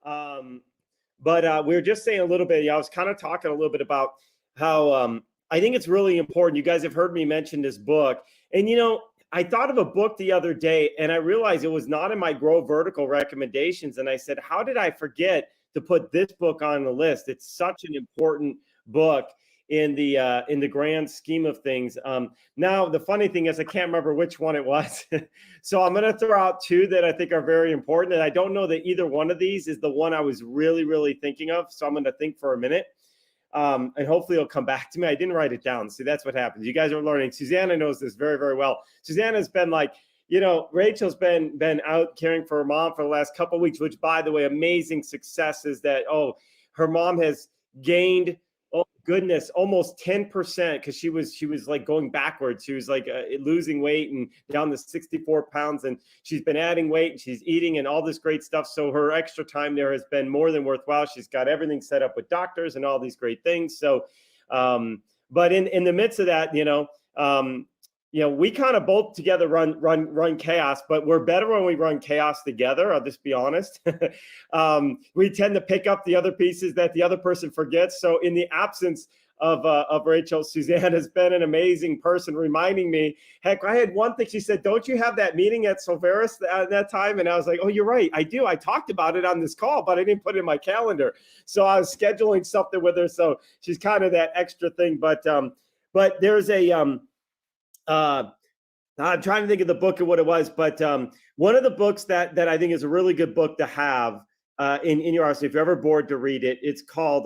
Um, but we were just saying a little bit. I was kind of talking a little bit about how I think it's really important. You guys have heard me mention this book, and I thought of a book the other day, and I realized it was not in my Grow Vertical recommendations. And I said, how did I forget to put this book on the list? It's such an important book in the grand scheme of things. Now, the funny thing is, I can't remember which one it was. So I'm going to throw out two that I think are very important. And I don't know that either one of these is the one I was really, really thinking of. So I'm going to think for a minute. And hopefully it'll come back to me. I didn't write it down. See, that's what happens. You guys are learning. Susanna knows this very, very well. Susanna's been like, Rachel's been out caring for her mom for the last couple of weeks, which, by the way, amazing success is that, her mom has gained, oh goodness, almost 10%, because she was like going backwards. She was like losing weight and down to 64 pounds, and she's been adding weight and she's eating and all this great stuff. So her extra time there has been more than worthwhile. She's got everything set up with doctors and all these great things. So, but in the midst of that, we kind of both together run chaos, but we're better when we run chaos together. I'll just be honest. We tend to pick up the other pieces that the other person forgets. So in the absence of Rachel, Suzanne has been an amazing person, reminding me. Heck, I had one thing. She said, "Don't you have that meeting at Silveris at that time?" And I was like, "Oh, you're right. I do. I talked about it on this call, but I didn't put it in my calendar." So I was scheduling something with her. So she's kind of that extra thing. But there's a I'm trying to think of the book and what it was, but one of the books that I think is a really good book to have in your arsenal, if you're ever bored to read it, it's called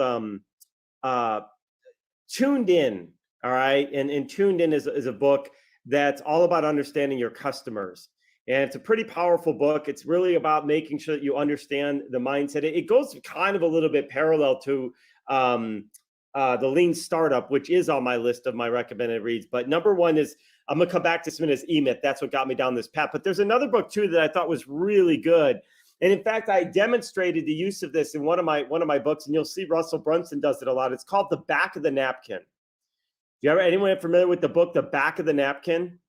Tuned In. All right, and Tuned In is a book that's all about understanding your customers, and it's a pretty powerful book. It's really about making sure that you understand the mindset. It goes kind of a little bit parallel to the Lean Startup, which is on my list of my recommended reads. But number one is, I'm going to come back to some of this E-Myth. That's what got me down this path. But there's another book too that I thought was really good. And in fact, I demonstrated the use of this in one of my books, and you'll see Russell Brunson does it a lot. It's called The Back of the Napkin. Anyone familiar with the book, The Back of the Napkin?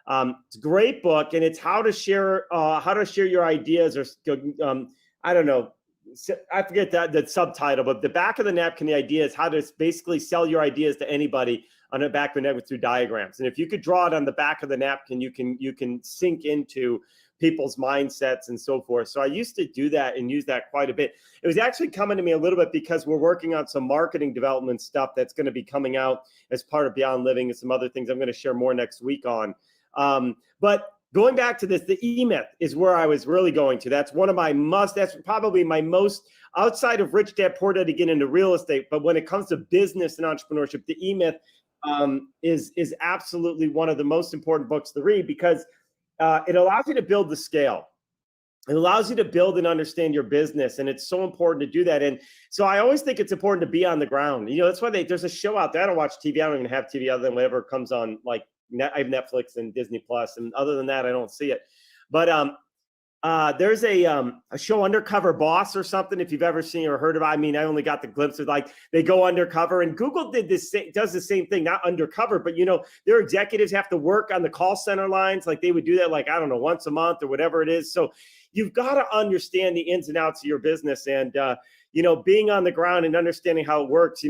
It's a great book, and it's how to share your ideas, or I don't know. I forget the subtitle, but The Back of the Napkin, the idea is how to basically sell your ideas to anybody on the back of the napkin through diagrams. And if you could draw it on the back of the napkin, you can sink into people's mindsets and so forth. So I used to do that and use that quite a bit. It was actually coming to me a little bit because we're working on some marketing development stuff that's going to be coming out as part of Beyond Living, and some other things I'm going to share more next week on. But going back to this, the E-Myth is where I was really going to. That's one of my that's probably my most, outside of Rich Dad Poor Dad, to get into real estate. But when it comes to business and entrepreneurship, the E-Myth is absolutely one of the most important books to read, because it allows you to build the scale. It allows you to build and understand your business, and it's so important to do that. And so I always think it's important to be on the ground. That's why there's a show out there. I don't watch TV. I don't even have TV other than whatever comes on, like I have Netflix and Disney Plus, and other than that, I don't see it. But there's a show, Undercover Boss or something, if you've ever seen or heard of it. I mean, I only got the glimpse of, like, they go undercover, and Google does the same thing, not undercover, but their executives have to work on the call center lines. Like, they would do that, like, I don't know, once a month or whatever it is. So you've got to understand the ins and outs of your business, and being on the ground and understanding how it works.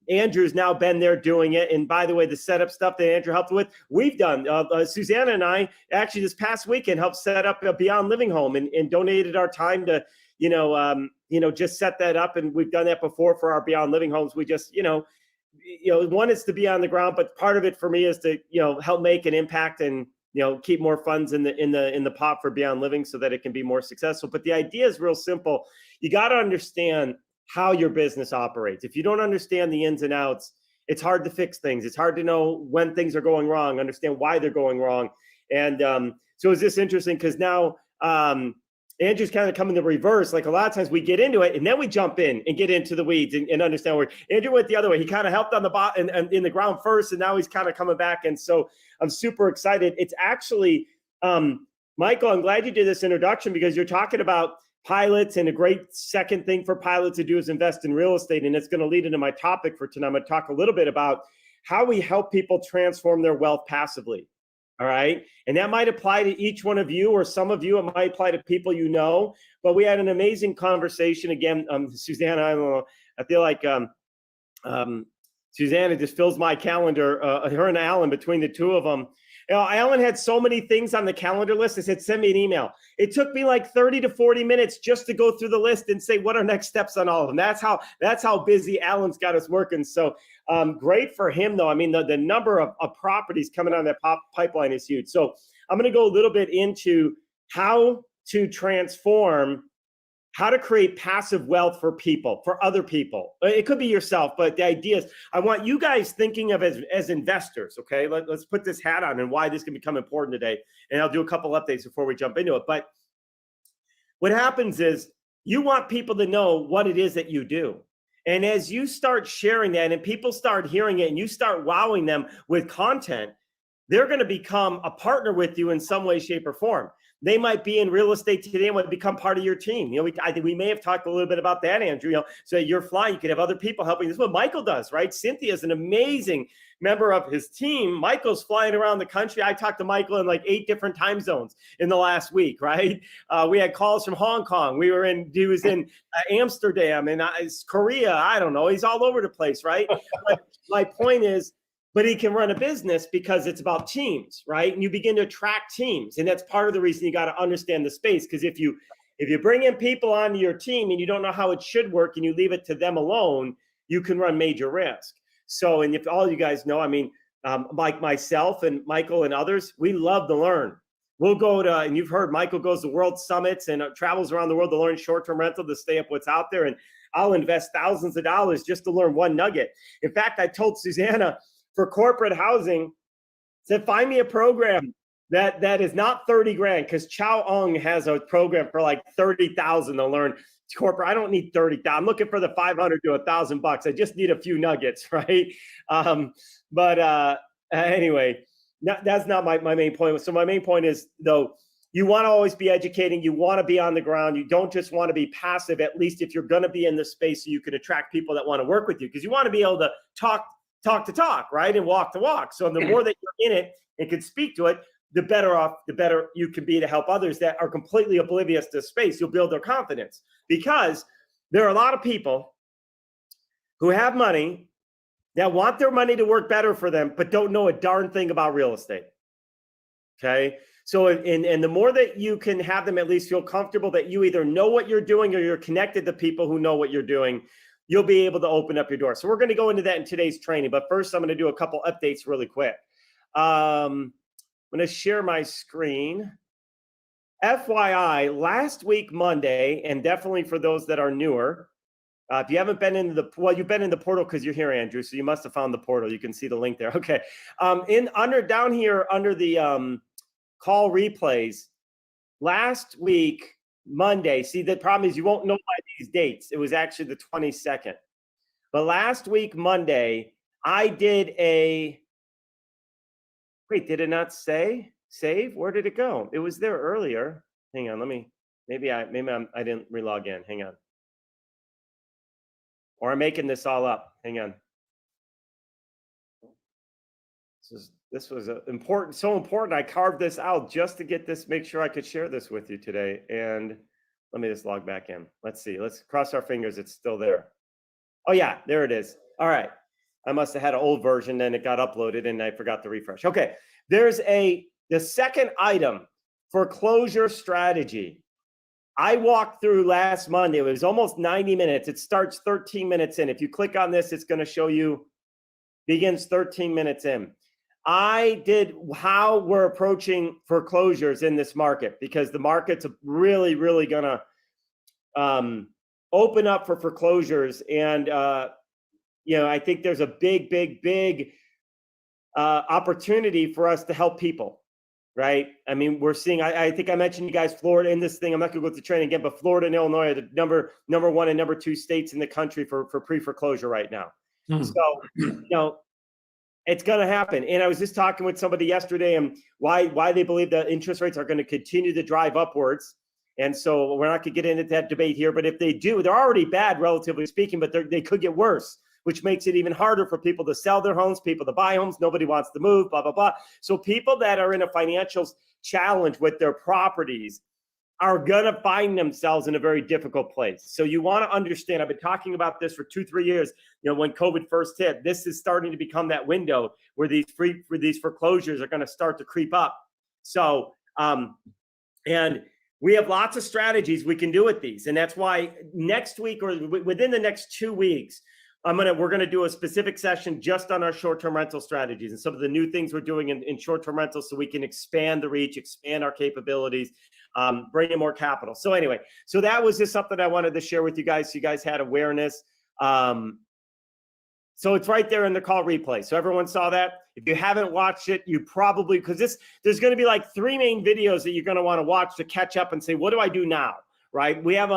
Andrew's now been there doing it. And by the way, the setup stuff that Andrew helped with, we've done. Susanna and I actually this past weekend helped set up a Beyond Living home, and donated our time to, just set that up. And we've done that before for our Beyond Living homes. We just, one is to be on the ground, but part of it for me is to, help make an impact and, keep more funds in the pot for Beyond Living so that it can be more successful. But the idea is real simple. You got to understand how your business operates. If you don't understand the ins and outs, it's hard to fix things. It's hard to know when things are going wrong, understand why they're going wrong. And so is this interesting? Because now Andrew's kind of coming the reverse. Like, a lot of times we get into it and then we jump in and get into the weeds and understand where Andrew went the other way. He kind of helped on the bottom and in the ground first, and now he's kind of coming back. And so I'm super excited. It's actually, Michael, I'm glad you did this introduction, because you're talking about pilots, and a great second thing for pilots to do is invest in real estate. And it's going to lead into my topic for tonight. I'm going to talk a little bit about how we help people transform their wealth passively. All right. And that might apply to each one of you, or some of you, it might apply to people you know. But we had an amazing conversation again. Susanna, I don't know, I feel like Susanna just fills my calendar, her and Alan, between the two of them. You know, Alan had so many things on the calendar list. I said, send me an email. It took me like 30 to 40 minutes just to go through the list and say, what are next steps on all of them? That's how busy Alan's got us working. So great for him, though. I mean, the number of properties coming on that pipeline is huge. So I'm going to go a little bit into how to transform, how to create passive wealth for people, for other people. It could be yourself, but the idea is I want you guys thinking of as investors, okay? Let's put this hat on and why this can become important today. And I'll do a couple updates before we jump into it. But what happens is you want people to know what it is that you do. And as you start sharing that and people start hearing it and you start wowing them with content, they're going to become a partner with you in some way, shape, or form. They might be in real estate today and would become part of your team. You know, I think we may have talked a little bit about that, Andrew. You know, so you're flying, you could have other people helping. This is what Michael does, right? Cynthia is an amazing member of his team. Michael's flying around the country. I talked to Michael in like 8 different time zones in the last week, right? We had calls from Hong Kong. He was in Amsterdam and Korea. I don't know. He's all over the place, right? But my point is, but he can run a business because it's about teams, right? And you begin to attract teams. And that's part of the reason you got to understand the space. Because if you bring in people onto your team and you don't know how it should work and you leave it to them alone, you can run major risk. So, and if all you guys know, I mean, like myself and Michael and others, we love to learn. We'll go to, and you've heard Michael goes to world summits and travels around the world to learn short-term rental to stay up what's out there. And I'll invest thousands of dollars just to learn one nugget. In fact, I told Susanna, for corporate housing, said, find me a program that is not 30 grand, because Chow Ong has a program for like 30,000 to learn corporate. I don't need 30,000. I'm looking for the 500 to $1,000. I just need a few nuggets, right? Anyway, that's not my main point. So my main point is, though, you want to always be educating. You want to be on the ground. You don't just want to be passive, at least if you're going to be in the space so you can attract people that want to work with you, because you want to be able to talk to talk, right? And walk to walk. So the more that you're in it and can speak to it, the better you can be to help others that are completely oblivious to space. You'll build their confidence, because there are a lot of people who have money that want their money to work better for them, but don't know a darn thing about real estate. Okay. So, and the more that you can have them at least feel comfortable that you either know what you're doing or you're connected to people who know what you're doing, you'll be able to open up your door. So we're going to go into that in today's training. But first, I'm going to do a couple updates really quick. I'm going to share my screen. FYI, last week, Monday, and definitely for those that are newer, if you haven't been into you've been in the portal because you're here, Andrew, so you must have found the portal. You can see the link there. Okay. Down here under the call replays, last week, Monday. See, the problem is you won't know by these dates. It was actually the 22nd. But last week, Monday, I did wait, did it not say save? Where did it go? It was there earlier. Hang on, maybe I didn't relog in. Hang on. Or I'm making this all up. Hang on. This was so important. I carved this out just to make sure I could share this with you today. And let me just log back in. Let's see. Let's cross our fingers. It's still there. Oh yeah, there it is. All right. I must have had an old version, then it got uploaded and I forgot to refresh. Okay. There's the second item, foreclosure strategy. I walked through last Monday. It was almost 90 minutes. It starts 13 minutes in. If you click on this, it's going to show you begins 13 minutes in. I did how we're approaching foreclosures in this market, because the market's really, really going to open up for foreclosures. And, I think there's a big opportunity for us to help people, right? I mean, we're seeing, I think I mentioned you guys, Florida in this thing. I'm not going to go to the training again, but Florida and Illinois are the number 1 and number 2 states in the country for pre-foreclosure right now. So, it's going to happen. And I was just talking with somebody yesterday and why they believe that interest rates are going to continue to drive upwards. And so we're not going to get into that debate here, but if they do, they're already bad, relatively speaking, but they could get worse which makes it even harder for people to sell their homes, people to buy homes. Nobody wants to move, blah, blah, blah. So people that are in a financial challenge with their properties are going to find themselves in a very difficult place. So you want to understand, I've been talking about this for 2-3 years. When COVID first hit, this is starting to become that window where these foreclosures are going to start to creep up. So, and we have lots of strategies we can do with these. And that's why next week or within the next 2 weeks, we're going to do a specific session just on our short-term rental strategies and some of the new things we're doing in short-term rentals so we can expand the reach, expand our capabilities, bring in more capital. So anyway, so that was just something I wanted to share with you guys so you guys had awareness. So it's right there in the call replay. So everyone saw that. If you haven't watched it, you probably, because there's going to be like 3 main videos that you're going to want to watch to catch up and say, what do I do now? Right? We have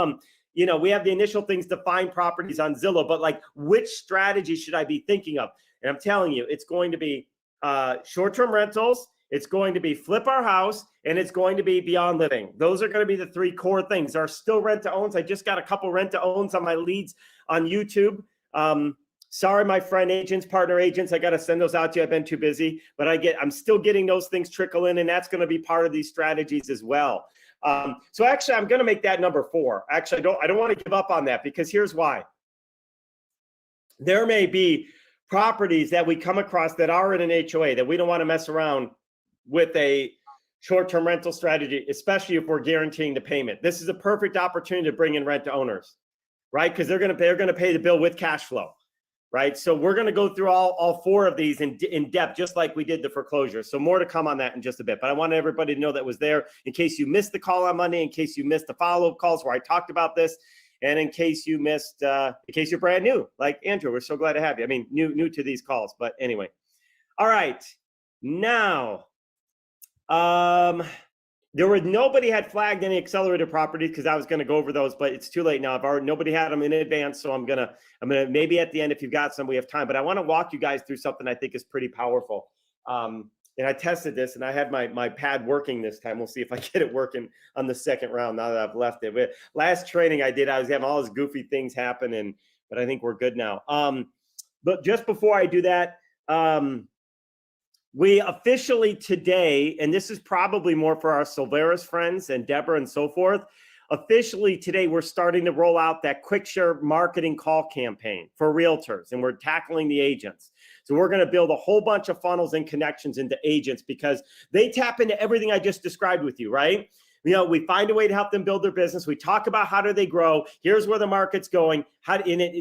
we have the initial things to find properties on Zillow, but like which strategy should I be thinking of? And I'm telling you, it's going to be short-term rentals, it's going to be flip our house, and it's going to be beyond living. Those are going to be the 3 core things. There are still rent-to-owns. I just got a couple rent-to-owns on my leads on YouTube. Sorry, my friend agents, partner agents, I got to send those out to you. I've been too busy, but I'm still getting those things trickle in, and that's going to be part of these strategies as well. So actually, I'm going to make that number 4. Actually, I don't want to give up on that, because here's why. There may be properties that we come across that are in an HOA that we don't want to mess around with a short-term rental strategy, especially if we're guaranteeing the payment. This is a perfect opportunity to bring in rent to owners, right? Because they're going to pay the bill with cash flow. Right. So we're going to go through all 4 of these in depth, just like we did the foreclosure. So more to come on that in just a bit. But I wanted everybody to know that was there in case you missed the call on Monday, in case you missed the follow-up calls where I talked about this, and in case you missed, in case you're brand new, like Andrew, we're so glad to have you. I mean, new to these calls. But anyway. All right. Now, nobody had flagged any accelerated properties because I was going to go over those, but it's too late now. Nobody had them in advance, so I'm gonna maybe at the end, if you've got some, we have time. But I want to walk you guys through something I think is pretty powerful. And I tested this, and I had my pad working this time. We'll see if I get it working on the second round now that I've left it. But last training I did, I was having all these goofy things happen, but I think we're good now. But just before I do that, we officially today, and this is probably more for our Silveris friends and Deborah and so forth, officially today we're starting to roll out that quick share marketing call campaign for realtors, and we're tackling the agents. So we're going to build a whole bunch of funnels and connections into agents because they tap into everything I just described with you, right? We find a way to help them build their business. We talk about how do they grow. Here's where the market's going.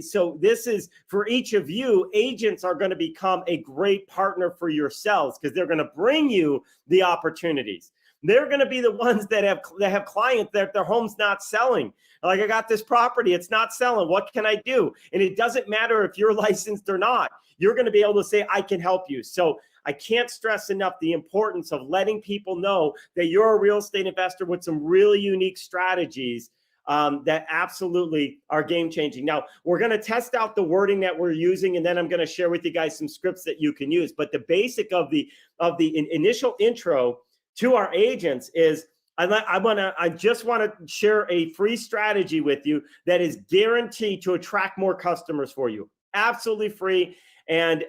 So this is for each of you. Agents are going to become a great partner for yourselves because they're going to bring you the opportunities. They're going to be the ones that have clients that their home's not selling. Like, I got this property, it's not selling. What can I do? And it doesn't matter if you're licensed or not. You're going to be able to say, I can help you. So I can't stress enough the importance of letting people know that you're a real estate investor with some really unique strategies that absolutely are game changing. Now, we're going to test out the wording that we're using, and then I'm going to share with you guys some scripts that you can use. But the basic of the initial intro to our agents is I just want to share a free strategy with you that is guaranteed to attract more customers for you. Absolutely free. And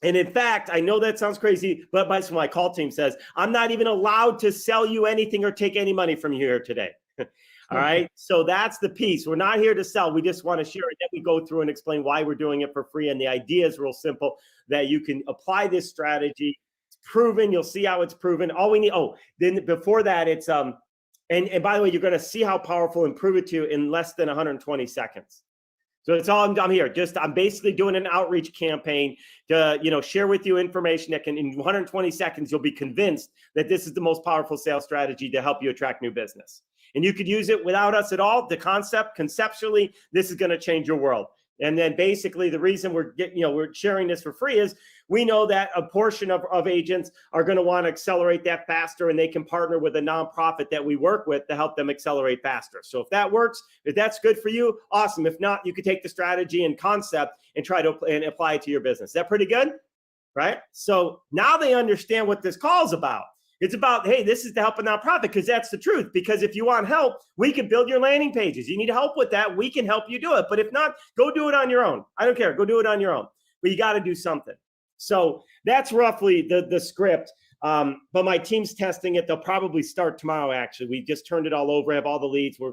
in fact, I know that sounds crazy, but my call team says, I'm not even allowed to sell you anything or take any money from you here today. All right. So that's the piece. We're not here to sell. We just want to share it. Then we go through and explain why we're doing it for free. And the idea is real simple, that you can apply this strategy. It's proven. You'll see how it's proven. All we need. Oh, then before that, it's and by the way, you're going to see how powerful and prove it to you in less than 120 seconds. So it's all I'm here. I'm basically doing an outreach campaign to, share with you information that can, in 120 seconds, you'll be convinced that this is the most powerful sales strategy to help you attract new business. And you could use it without us at all. The conceptually, this is going to change your world. And then basically the reason we're sharing this for free is we know that a portion of agents are going to want to accelerate that faster, and they can partner with a nonprofit that we work with to help them accelerate faster. So if that works, if that's good for you, awesome. If not, you could take the strategy and concept and try to apply it to your business. Is that pretty good? Right? So now they understand what this call is about. It's about, hey, this is to help a nonprofit, because that's the truth. Because if you want help, we can build your landing pages. You need help with that, we can help you do it. But if not, go do it on your own. I don't care. Go do it on your own. But you got to do something. So that's roughly the script. But my team's testing it. They'll probably start tomorrow. Actually, we just turned it all over. I have all the leads. We're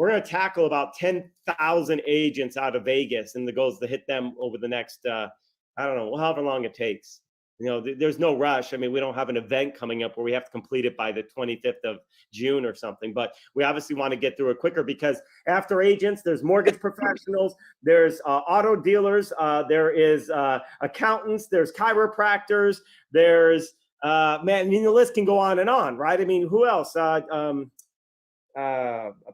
gonna tackle about 10,000 agents out of Vegas, and the goal is to hit them over the next I don't know, however long it takes. There's no rush. I mean, we don't have an event coming up where we have to complete it by the 25th of June or something, but we obviously want to get through it quicker, because after agents, there's mortgage professionals, there's auto dealers, there is accountants, there's chiropractors, there's the list can go on and on, right? I mean, who else?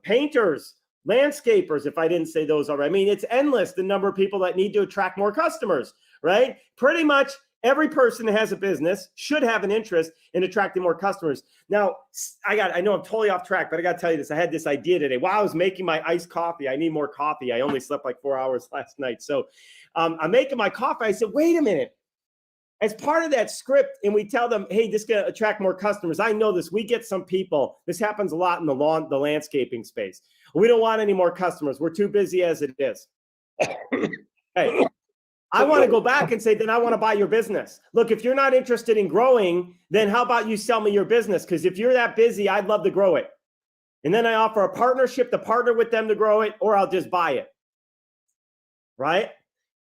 Painters, landscapers, if I didn't say those already. I mean, it's endless, the number of people that need to attract more customers, right? Pretty much every person that has a business should have an interest in attracting more customers. Now, I know I'm totally off track, but I got to tell you this. I had this idea today. While I was making my iced coffee, I need more coffee. I only slept like 4 hours last night. So I'm making my coffee. I said, wait a minute. As part of that script, and we tell them, hey, this is going to attract more customers. I know this. We get some people. This happens a lot in the landscaping space. We don't want any more customers. We're too busy as it is. Hey, I want to go back and say, then I want to buy your business. Look, if you're not interested in growing, then how about you sell me your business? Because if you're that busy, I'd love to grow it. And then I offer a partnership to partner with them to grow it, or I'll just buy it. Right?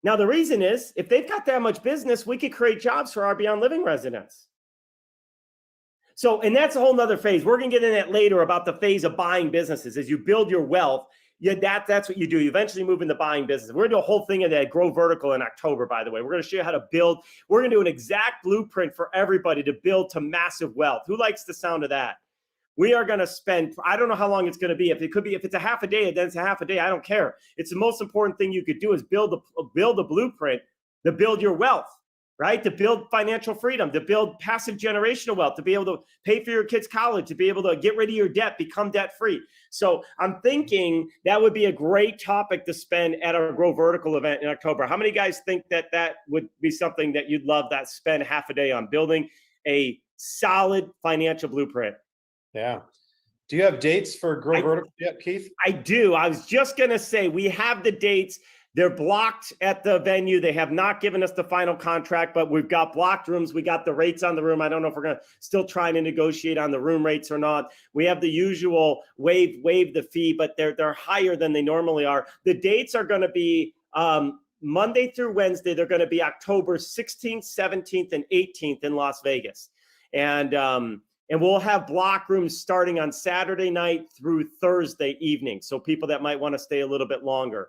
Now, the reason is, if they've got that much business, we could create jobs for our Beyond Living residents. So, and that's a whole nother phase. We're going to get in that later about the phase of buying businesses. As you build your wealth, that's what you do. You eventually move into buying business. We're going to do a whole thing in that Grow Vertical in October, by the way. We're going to show you how to build. We're going to do an exact blueprint for everybody to build to massive wealth. Who likes the sound of that? We are going to spend, I don't know how long it's going to be. If it's a half a day, then it's a half a day. I don't care. It's the most important thing you could do is build a blueprint to build your wealth, right? To build financial freedom, to build passive generational wealth, to be able to pay for your kids' college, to be able to get rid of your debt, become debt free. So I'm thinking that would be a great topic to spend at our Grow Vertical event in October. How many guys think that would be something that you'd love to spend half a day on, building a solid financial blueprint? Yeah. Do you have dates for Grow Vertical yet, Keith? I do. I was just going to say, we have the dates. They're blocked at the venue. They have not given us the final contract, but we've got blocked rooms. We got the rates on the room. I don't know if we're going to still trying to negotiate on the room rates or not. We have the usual waive the fee, but they're higher than they normally are. The dates are going to be Monday through Wednesday. They're going to be October 16th, 17th, and 18th in Las Vegas. And we'll have block rooms starting on Saturday night through Thursday evening. So people that might want to stay a little bit longer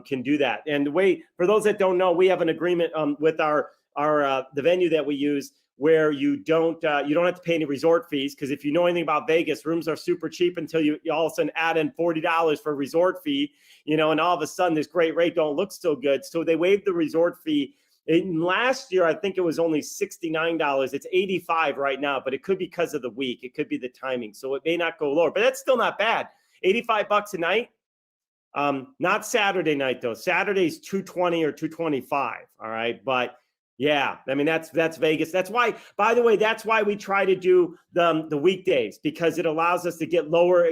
can do that. And for those that don't know, we have an agreement with the venue that we use, where you don't have to pay any resort fees. Because if you know anything about Vegas, rooms are super cheap until you all of a sudden add in $40 for a resort fee, and all of a sudden this great rate don't look so good. So they waived the resort fee. Last year, I think it was only $69. It's $85 right now, but it could be because of the week. It could be the timing. So it may not go lower, but that's still not bad. $85 a night. Not Saturday night though. Saturday's $220 or $225. All right. But yeah, I mean, that's Vegas. That's why, by the way, that's why we try to do the weekdays, because it allows us to get lower,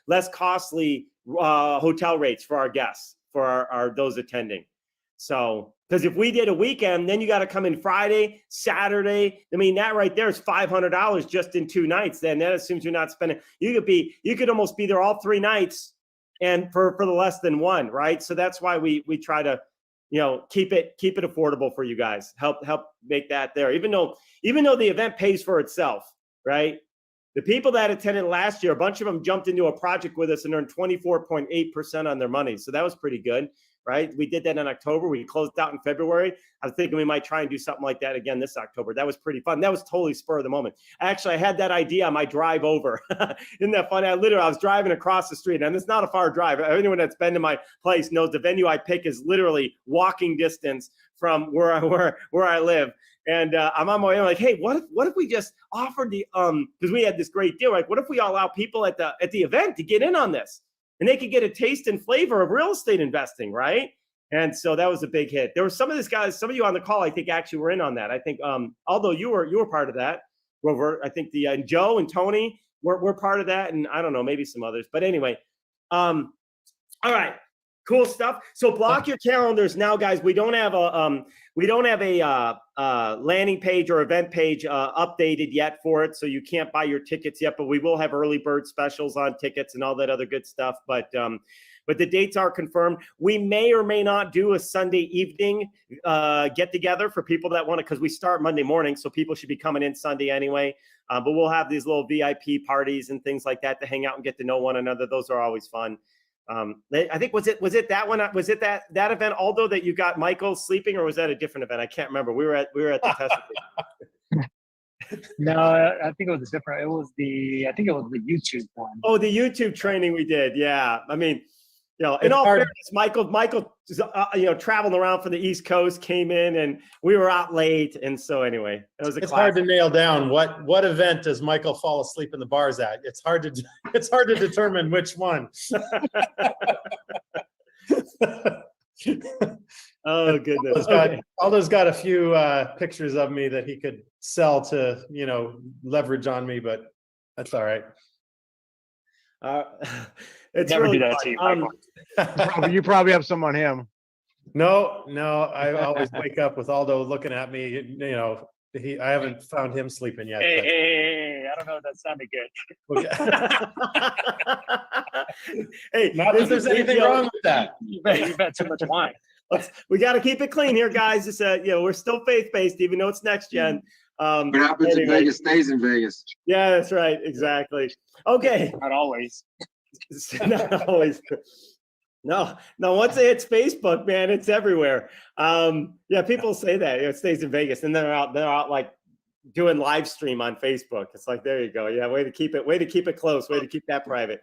less costly hotel rates for our guests, for our those attending. So, because if we did a weekend, then you got to come in Friday, Saturday. I mean, that right there is $500 just in 2 nights. Then that assumes you're not spending. You could almost be there all 3 nights, and for the less than one, right? So that's why we try to, keep it affordable for you guys. Help make that there. Even though the event pays for itself, right? The people that attended last year, a bunch of them jumped into a project with us and earned 24.8% on their money. So that was pretty good. Right? We did that in October. We closed out in February. I was thinking we might try and do something like that again this October. That was pretty fun. That was totally spur of the moment. Actually, I had that idea on my drive over. Isn't that funny? I was driving across the street, and it's not a far drive. Anyone that's been to my place knows the venue I pick is literally walking distance from where I live. And I'm on my way. I'm like, hey, what if we just offered because we had this great deal. Like, what if we allow people at the event to get in on this? And they could get a taste and flavor of real estate investing, right? And so that was a big hit. There were some of these guys, some of you on the call, I think actually were in on that. I think, although you were part of that, Rover. I think the Joe and Tony were part of that, and I don't know, maybe some others. But anyway, all right, cool stuff. So block your calendars now, guys. We don't have a landing page or event page updated yet for it, so you can't buy your tickets yet. But we will have early bird specials on tickets and all that other good stuff. But the dates are confirmed. We may or may not do a Sunday evening get together for people that want to, because we start Monday morning, so people should be coming in Sunday anyway. But we'll have these little VIP parties and things like that to hang out and get to know one another. Those are always fun. I think was it that one? Was it that event, Aldo, that you got Michael sleeping, or was that a different event? I can't remember. We were at the test. No, I think it was different. I think it was the YouTube one. Oh, the YouTube training we did. Yeah. I mean, in all fairness, Michael, traveling around from the East Coast, came in and we were out late. And so anyway, it was It's hard to nail down what event does Michael fall asleep in the bars at. It's hard to determine which one. Oh goodness. Aldo's got a few pictures of me that he could sell to, leverage on me, but that's all right. It's Never really do that fun. to you. You probably have some on him. No, I always wake up with Aldo looking at me. I haven't found him sleeping yet. Hey, I don't know if that sounded good. Hey, Not that there's anything wrong with that. You bet too much wine. We got to keep it clean here, guys. It's we're still faith-based, even though it's next gen. What happens in Vegas stays in Vegas. Yeah, that's right. Exactly. Okay. Not always. Not always. No, once it hits Facebook, man, it's everywhere. People say that it stays in Vegas, and they're out like doing live stream on Facebook. It's like, there you go. Yeah, way to keep it close, way to keep that private.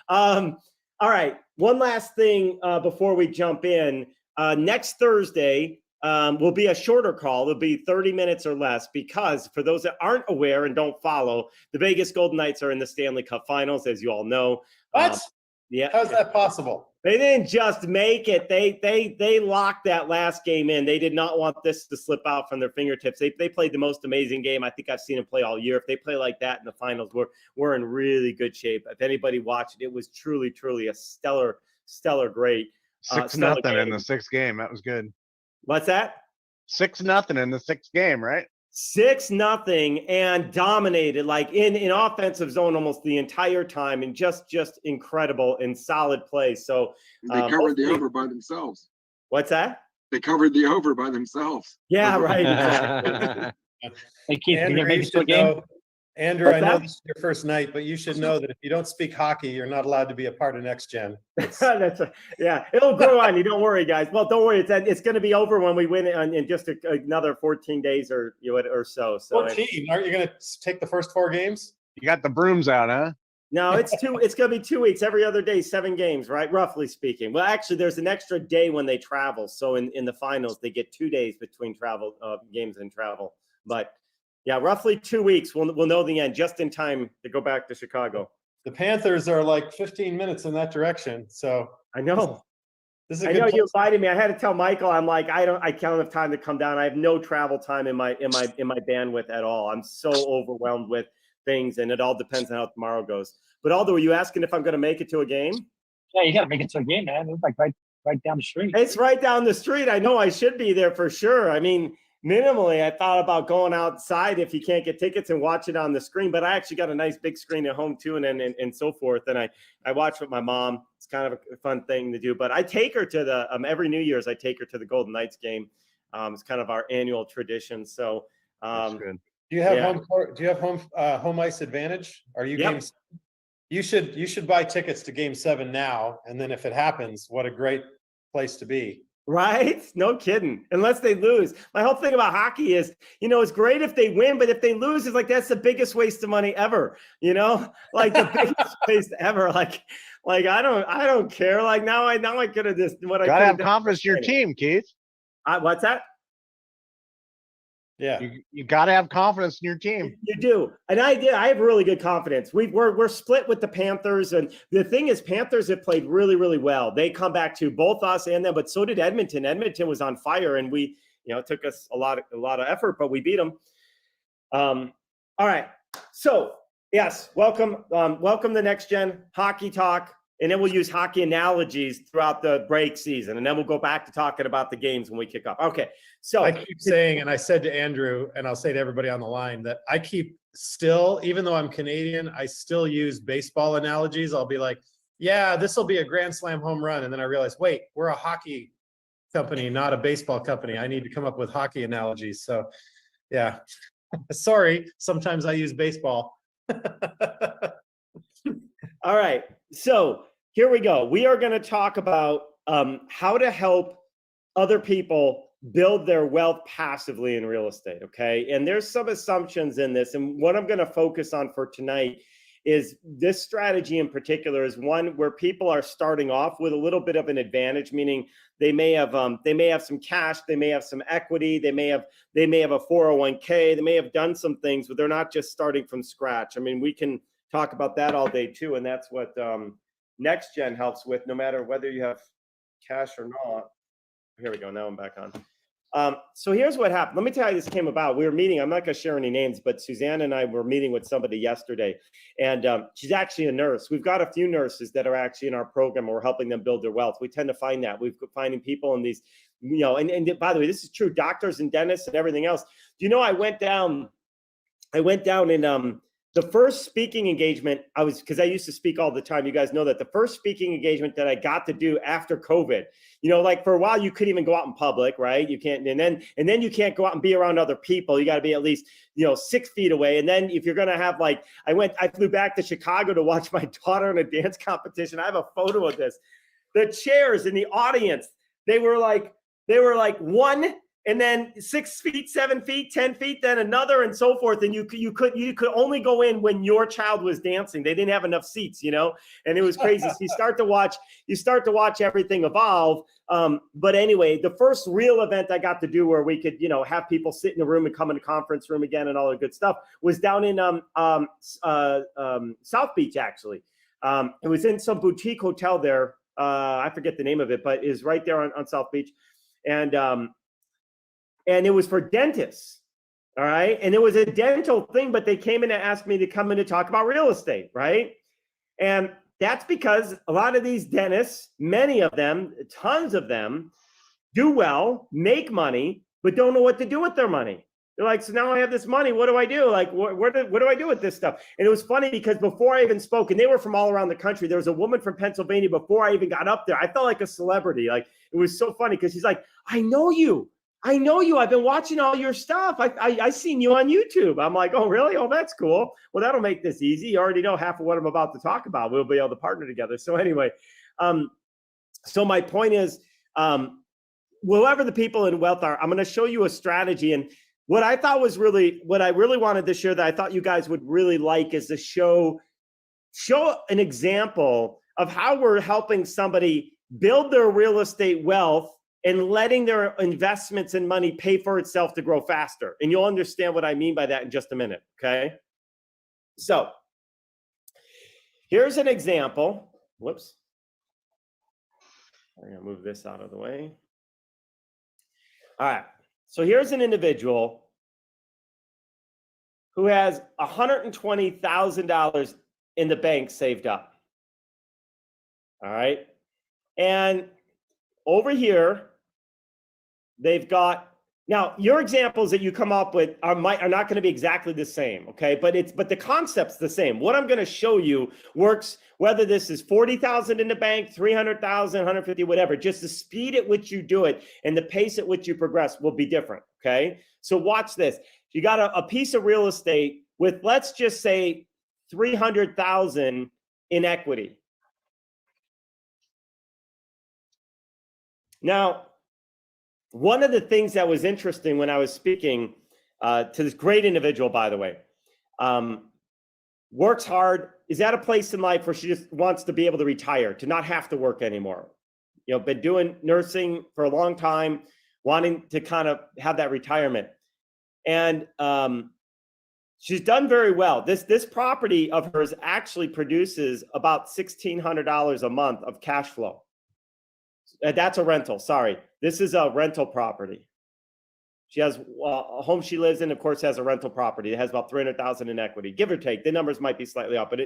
All right. One last thing before we jump in. Next Thursday will be a shorter call. It'll be 30 minutes or less, because for those that aren't aware and don't follow, the Vegas Golden Knights are in the Stanley Cup Finals, as you all know. What? Yeah. How's that possible? They didn't just make it. They locked that last game in. They did not want this to slip out from their fingertips. They played the most amazing game I think I've seen them play all year. If they play like that in the finals, we're in really good shape. If anybody watched it, it was truly a stellar great. 6-0 in the sixth game. That was good. What's that? 6-0 in the sixth game, right? 6-0 and dominated, like in offensive zone almost the entire time, and just incredible and solid play. So They covered the over by themselves. What's that? They covered the over by themselves. Yeah, Over. right. Hey, Keith, Andrew, you gonna make you it to a should game? know, Andrew, What's I know that? this is your first night, but you should know that if you don't speak hockey, you're not allowed to be a part of Next Gen. It'll grow on you. Don't worry, guys. Well, don't worry. It's going to be over when we win it in just another 14 days or so. So 14. Aren't you going to take the first 4 games? You got the brooms out, huh? no, it's going to be 2 weeks. Every other day, 7 games, right? Roughly speaking. Well, actually, there's an extra day when they travel. So in the finals, they get 2 days between travel games and travel. But yeah, roughly 2 weeks. We'll know the end just in time to go back to Chicago. The Panthers are like 15 minutes in that direction. So I know. this is a I good know you place. invited me. I had to tell Michael, I'm like, I can't have time to come down. I have no travel time in my bandwidth at all. I'm so overwhelmed with things, and it all depends on how tomorrow goes. But Aldo, were you asking if I'm going to make it to a game? Yeah, you gotta make it to a game, man. It's like right down the street. It's right down the street. I know I should be there for sure. I mean, minimally, I thought about going outside if you can't get tickets and watch it on the screen, but I actually got a nice big screen at home too, and so forth. And I watch with my mom. It's kind of a fun thing to do, but I take her to the every New Year's. I take her to the Golden Knights game. It's kind of our annual tradition. So That's good. Do you have Yeah. home court? Do you have home ice advantage? Are you Yep. game? You should buy tickets to Game 7 now, and then if it happens, what a great place to be. right? No kidding. Unless they lose. My whole thing about hockey is, it's great if they win, but if they lose, it's like that's the biggest waste of money ever. Like the biggest waste ever. Like I don't care. Like now I could have just what I Gotta have could've done. confidence in your team, Keith. What's that? Yeah. You gotta have confidence in your team. You do, and I did. I have really good confidence. We're split with the Panthers, and the thing is, Panthers have played really, really well. They come back to both us and them, but so did Edmonton. Edmonton was on fire, and we, it took us a lot of effort, but we beat them. All right, so yes, welcome to Next Gen Hockey Talk. And then we'll use hockey analogies throughout the break season. And then we'll go back to talking about the games when we kick off. Okay. So I keep saying, and I said to Andrew, and I'll say to everybody on the line, that I keep still, even though I'm Canadian, I still use baseball analogies. I'll be like, yeah, this will be a grand slam home run. And then I realize, wait, we're a hockey company, not a baseball company. I need to come up with hockey analogies. So yeah, sorry. Sometimes I use baseball. all right. So here we go. We are going to talk about how to help other people build their wealth passively in real estate. Okay. And there's some assumptions in this. And what I'm going to focus on for tonight is this strategy in particular is one where people are starting off with a little bit of an advantage, meaning they may have some cash, they may have some equity, they may have a 401k, they may have done some things, but they're not just starting from scratch. I mean, we can talk about that all day too. And that's what Next Gen helps with, no matter whether you have cash or not. Here we go. Now I'm back on. So here's what happened. Let me tell you how this came about. We were meeting. I'm not going to share any names, but Suzanne and I were meeting with somebody yesterday, and she's actually a nurse. We've got a few nurses that are actually in our program. We're helping them build their wealth. We tend to find that we've finding people in these, and by the way, this is true. Doctors and dentists and everything else. I went down in the first speaking engagement, because I used to speak all the time. You guys know that the first speaking engagement that I got to do after COVID, like for a while, you couldn't even go out in public, right? You can't, and then you can't go out and be around other people. You got to be at least, 6 feet away. And then if you're going to have I flew back to Chicago to watch my daughter in a dance competition. I have a photo of this. The chairs in the audience, they were like one, and then 6 feet, 7 feet, 10 feet, then another, and so forth. And you could only go in when your child was dancing. They didn't have enough seats, and it was crazy. So you start to watch everything evolve. But anyway, the first real event I got to do where we could, have people sit in a room and come in a conference room again and all the good stuff was down in South Beach, actually. It was in some boutique hotel there. I forget the name of it, but it was right there on South Beach. And it was for dentists, all right? And it was a dental thing, but they came in and asked me to come in to talk about real estate, right? And that's because a lot of these dentists, many of them, tons of them, do well, make money, but don't know what to do with their money. They're like, so now I have this money, what do I do? Like, what do I do with this stuff? And it was funny because before I even spoke, and they were from all around the country, there was a woman from Pennsylvania before I even got up there. I felt like a celebrity. Like, it was so funny because she's like, I know you. I've been watching all your stuff. I seen you on YouTube. I'm like, oh, really? Oh, that's cool. Well, that'll make this easy. You already know half of what I'm about to talk about. We'll be able to partner together. So anyway, so my point is, whoever the people in wealth are, I'm going to show you a strategy. And what I really wanted to share that I thought you guys would really like is to show an example of how we're helping somebody build their real estate wealth and letting their investments and money pay for itself to grow faster. And you'll understand what I mean by that in just a minute, okay? So here's an example. Whoops. I'm gonna move this out of the way. All right, so here's an individual who has $120,000 in the bank saved up. All right, and over here, they've got, now your examples that you come up with are not going to be exactly the same, okay? But the concept's the same. What I'm going to show you works whether this is 40,000 in the bank, 300,000, 150, whatever. Just the speed at which you do it and the pace at which you progress will be different, okay? So watch this. You got a piece of real estate with, let's just say, 300,000 in equity. Now, one of the things that was interesting when I was speaking to this great individual, by the way, works hard, is at a place in life where she just wants to be able to retire, to not have to work anymore. Been doing nursing for a long time, wanting to kind of have that retirement. And she's done very well. This property of hers actually produces about $1,600 a month of cash flow. That's a rental. Sorry, this is a rental property. She has a home she lives in, of course, has a rental property. It has about 300,000 in equity, give or take. The numbers might be slightly off, but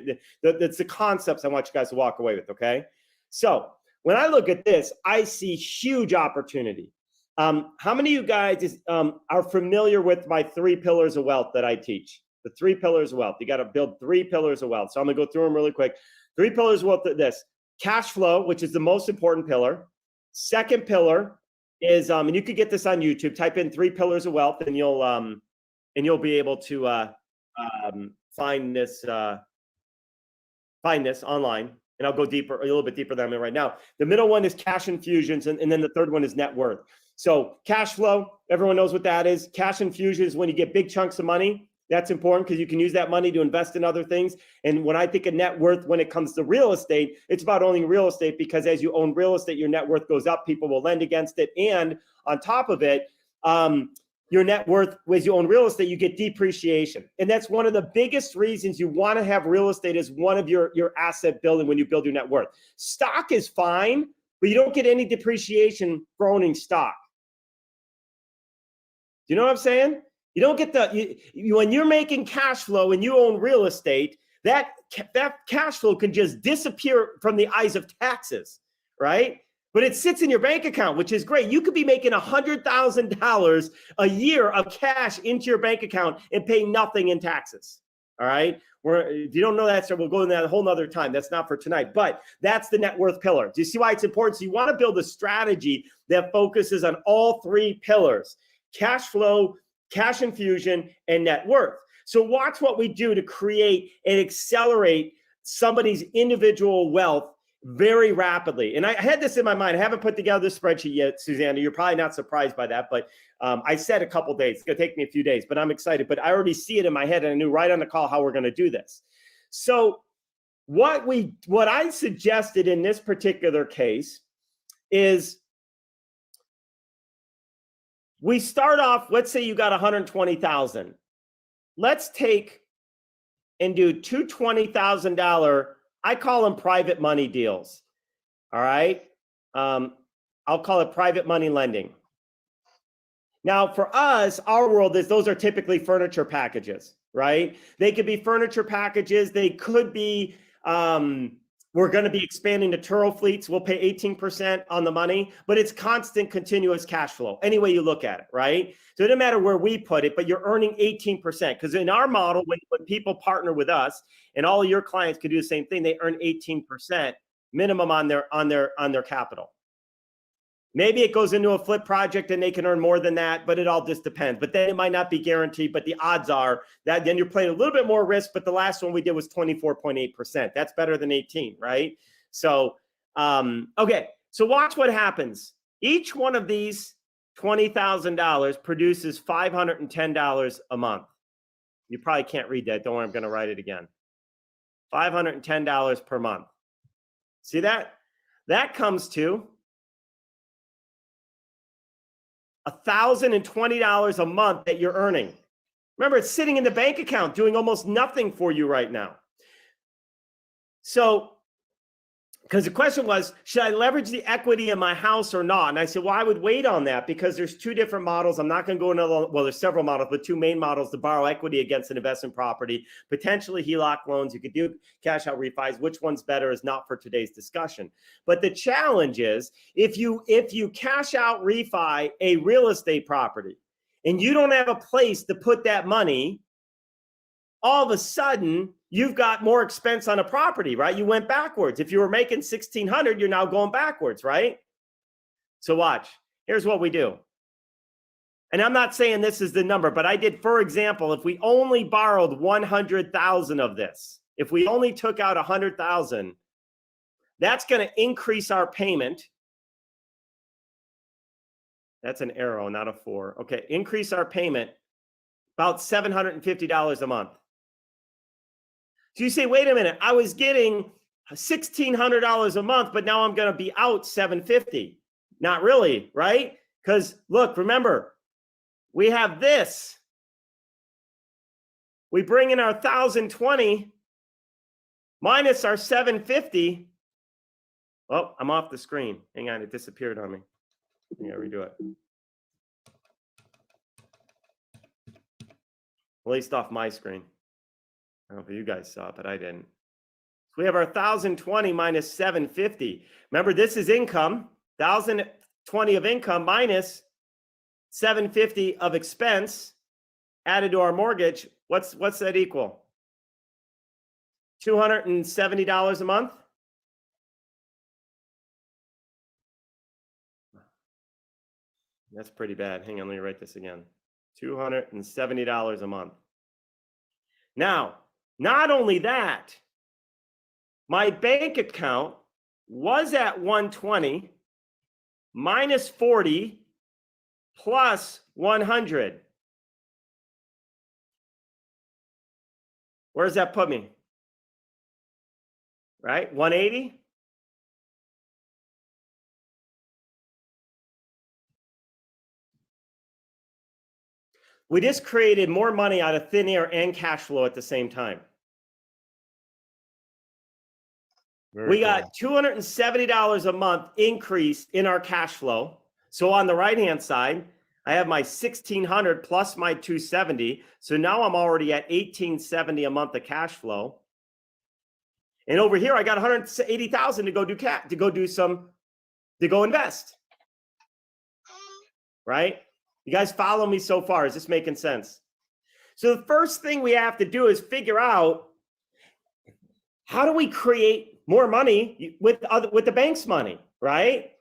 it's the concepts I want you guys to walk away with. Okay, so when I look at this, I see huge opportunity. How many of you guys are familiar with my 3 pillars of wealth that I teach? The 3 pillars of wealth. You got to build 3 pillars of wealth. So I'm gonna go through them really quick. 3 pillars of wealth. This cash flow, which is the most important pillar. Second pillar is, and you could get this on YouTube. Type in 3 pillars of wealth, and you'll be able to find this online. And I'll go deeper, a little bit deeper than I'm in right now. The middle one is cash infusions, and then the third one is net worth. So cash flow, everyone knows what that is. Cash infusion is when you get big chunks of money. That's important because you can use that money to invest in other things. And when I think of net worth, when it comes to real estate, it's about owning real estate, because as you own real estate, your net worth goes up. People will lend against it. And on top of it, your net worth, as you own real estate, you get depreciation. And that's one of the biggest reasons you want to have real estate as one of your asset building when you build your net worth. Stock is fine, but you don't get any depreciation for owning stock. Do you know what I'm saying? You don't get when you're making cash flow and you own real estate, that cash flow can just disappear from the eyes of taxes, right? But it sits in your bank account, which is great. You could be making $100,000 a year of cash into your bank account and pay nothing in taxes. All right. If you don't know that, so we'll go into that a whole nother time. That's not for tonight, but that's the net worth pillar. Do you see why it's important? So you want to build a strategy that focuses on all 3 pillars: cash flow, cash infusion, and net worth. So watch what we do to create and accelerate somebody's individual wealth very rapidly. And I had this in my mind. I haven't put together this spreadsheet yet, Susanna. You're probably not surprised by that, but I said a couple days. It's going to take me a few days, but I'm excited. But I already see it in my head, and I knew right on the call how we're going to do this. So what I suggested in this particular case is we start off, let's say you got 120,000. Let's take and do 2 $20,000, I call them private money deals. All right. I'll call it private money lending. Now for us, our world is, those are typically furniture packages, right? They could be furniture packages. They could be, we're going to be expanding to Turo fleets. We'll pay 18% on the money, but it's constant, continuous cash flow. Any way you look at it, right? So it doesn't matter where we put it, but you're earning 18%. Because in our model, when people partner with us, and all of your clients could do the same thing, they earn 18% minimum on their capital. Maybe it goes into a flip project and they can earn more than that, but it all just depends. But then it might not be guaranteed, but the odds are that then you're playing a little bit more risk. But the last one we did was 24.8%. That's better than 18, right? So, okay. So watch what happens. Each one of these $20,000 produces $510 a month. You probably can't read that. Don't worry, I'm going to write it again. $510 per month. See that? That comes to $1,020 a month that you're earning. Remember, it's sitting in the bank account doing almost nothing for you right now. So, because the question was, should I leverage the equity in my house or not? And I said, well, I would wait on that because there's 2 different models. I'm not going to go into, well, there's several models, but 2 main models to borrow equity against an investment property, potentially HELOC loans. You could do cash out refis. Which one's better is not for today's discussion. But the challenge is if you cash out refi a real estate property and you don't have a place to put that money, all of a sudden you've got more expense on a property, right? You went backwards. If you were making $1,600, you're now going backwards, right? So watch, here's what we do. And I'm not saying this is the number, but I did, for example, if we only borrowed 100,000 of this, if we only took out 100,000, that's going to increase our payment. That's an arrow, not a 4. Okay, increase our payment about $750 a month. So you say, wait a minute, I was getting $1,600 a month, but now I'm going to be out $750. Not really, right? Because look, remember, we have this. we bring in our 1,020 minus our 750. Oh, I'm off the screen. Hang on, it disappeared on me. I gotta redo it. At least off my screen. I don't know if you guys saw it, but I didn't. So we have our 1,020 minus 750. Remember, this is income. 1,020 of income minus 750 of expense added to our mortgage. What's that equal? $270 a month? That's pretty bad. Hang on, let me write this again. $270 a month. Now, not only that, my bank account was at 120 minus 40 plus 100. Where does that put me? Right? 180? We just created more money out of thin air and cash flow at the same time. We got $270 a month increase in our cash flow. So on the right-hand side, I have my 1,600 plus my 270. So now I'm already at 1,870 a month of cash flow. And over here, I got 180,000 to go invest. Right? You guys follow me so far? Is this making sense? So the first thing we have to do is figure out, how do we create more money with the bank's money, right?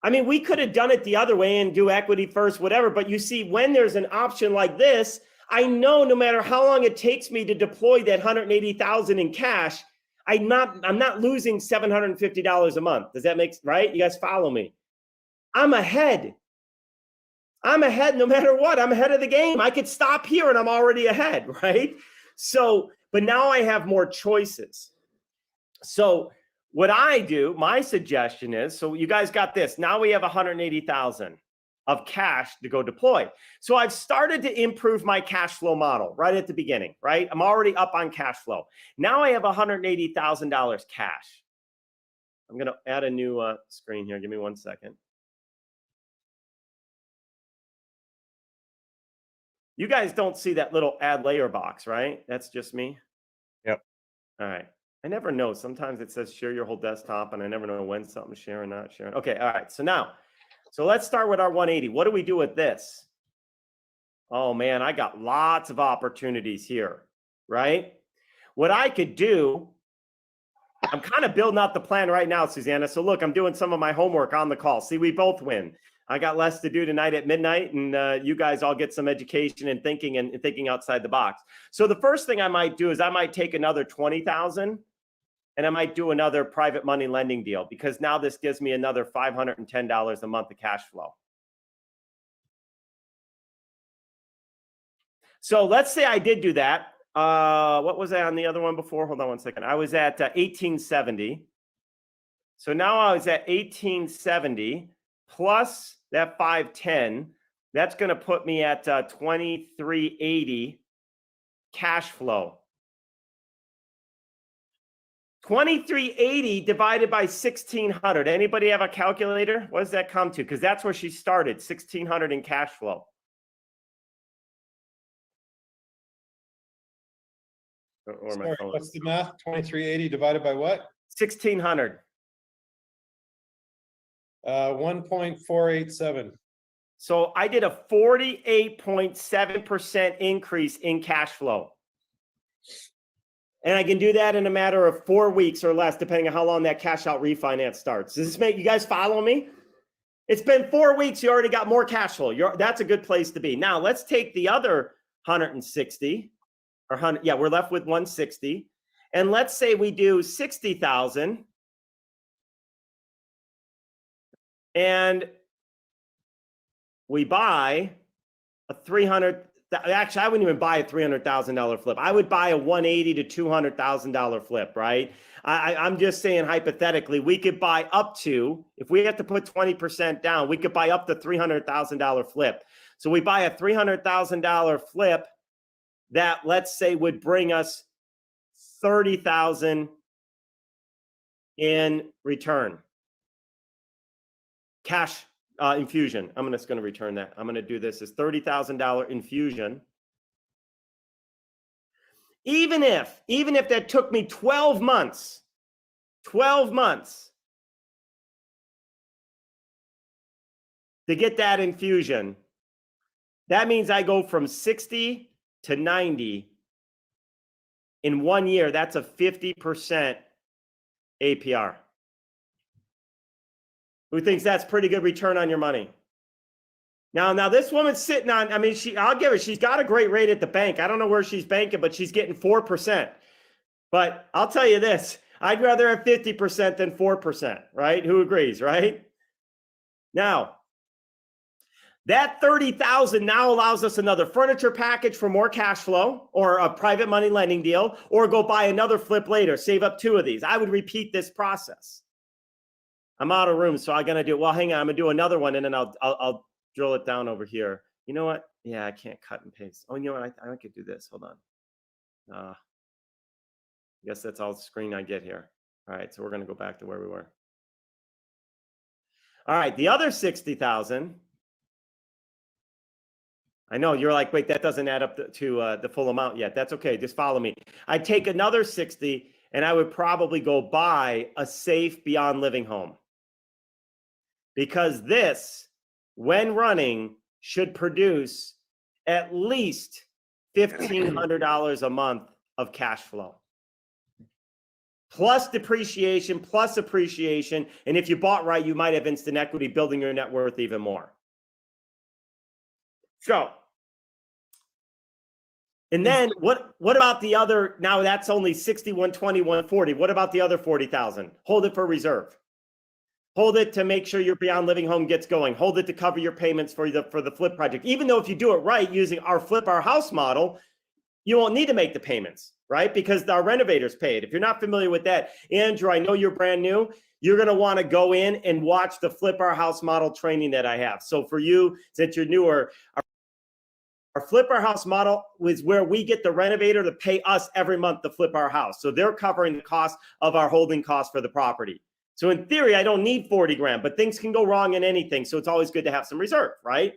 I mean, we could have done it the other way and do equity first, whatever. But you see, when there's an option like this, I know no matter how long it takes me to deploy that 180,000 in cash, I'm not losing $750 a month. Does that make right? You guys follow me? I'm ahead. I'm ahead no matter what. I'm ahead of the game. I could stop here and I'm already ahead, right? So, but now I have more choices. So what I do, my suggestion is, so you guys got this. Now we have 180,000 of cash to go deploy. So I've started to improve my cash flow model right at the beginning, right? I'm already up on cash flow. Now I have $180,000 cash. I'm going to add a new screen here. Give me 1 second. You guys don't see that little add layer box, right? That's just me. Yep. All right. I never know. Sometimes it says share your whole desktop, and I never know when something's sharing, not sharing. Okay. All right. So let's start with our 180. What do we do with this? Oh man, I got lots of opportunities here, right? What I could do, I'm kind of building out the plan right now, Susanna. So look, I'm doing some of my homework on the call. See, we both win. I got less to do tonight at midnight, and you guys all get some education and thinking outside the box. So the first thing I might do is I might take another 20,000 and I might do another private money lending deal, because now this gives me another $510 a month of cash flow. So let's say I did do that. What was I on the other one before? Hold on 1 second. I was at 1870. So now I was at 1870 plus that 510. That's going to put me at 2380 cash flow. 2380 divided by 1,600. Anybody have a calculator? What does that come to? Because that's where she started, 1,600 in cash flow. Sorry, what's the math? 2380 divided by what? 1,600. 1.487. So I did a 48.7% increase in cash flow. And I can do that in a matter of 4 weeks or less, depending on how long that cash out refinance starts. Does this make you guys follow me? It's been 4 weeks. You already got more cash flow. That's a good place to be. Now let's take the other 160 or 100. Yeah, we're left with 160. And let's say we do 60,000. And we buy a 300. Actually, I wouldn't even buy a $300,000 flip. I would buy a $180,000 to $200,000 flip, right? I'm just saying hypothetically, we could buy up to, if we have to put 20% down, we could buy up to $300,000 flip. So we buy a $300,000 flip that, let's say, would bring us 30,000 in return. Cash infusion. I'm just going to return that. I'm going to do this as $30,000 infusion. Even if that took me 12 months to get that infusion, that means I go from 60 to 90 in 1 year. That's a 50% APR. Who thinks that's pretty good return on your money? Now this woman's sitting on, I mean, I'll give her, she's got a great rate at the bank. I don't know where she's banking, but she's getting 4%. But I'll tell you this, I'd rather have 50% than 4%, right? Who agrees, right? Now, that 30,000 now allows us another furniture package for more cash flow, or a private money lending deal, or go buy another flip later, save up 2 of these. I would repeat this process. I'm out of room, so I'm going to do, well, hang on, I'm going to do another one, and then I'll drill it down over here. You know what? Yeah, I can't cut and paste. Oh, you know what? I could do this. Hold on. I guess that's all the screen I get here. All right, so we're going to go back to where we were. All right, the other 60,000. I know you're like, wait, that doesn't add up to the full amount yet. That's okay. Just follow me. I'd take another 60, and I would probably go buy a safe Beyond Living home, because this, when running, should produce at least $1,500 a month of cash flow, plus depreciation, plus appreciation. And if you bought right, you might have instant equity, building your net worth even more. So, and then what about the other? Now that's only 60, 120, 140. What about the other 40,000? Hold it for reserve. Hold it to make sure your Beyond Living home gets going. Hold it to cover your payments for the flip project. Even though if you do it right using our Flip Our House model, you won't need to make the payments, right? Because our renovators pay it. If you're not familiar with that, Andrew, I know you're brand new. You're going to want to go in and watch the Flip Our House model training that I have. So for you, since you're newer, our Flip Our House model is where we get the renovator to pay us every month to flip our house. So they're covering the cost of our holding costs for the property. So in theory, I don't need 40 grand, but things can go wrong in anything. So it's always good to have some reserve, right?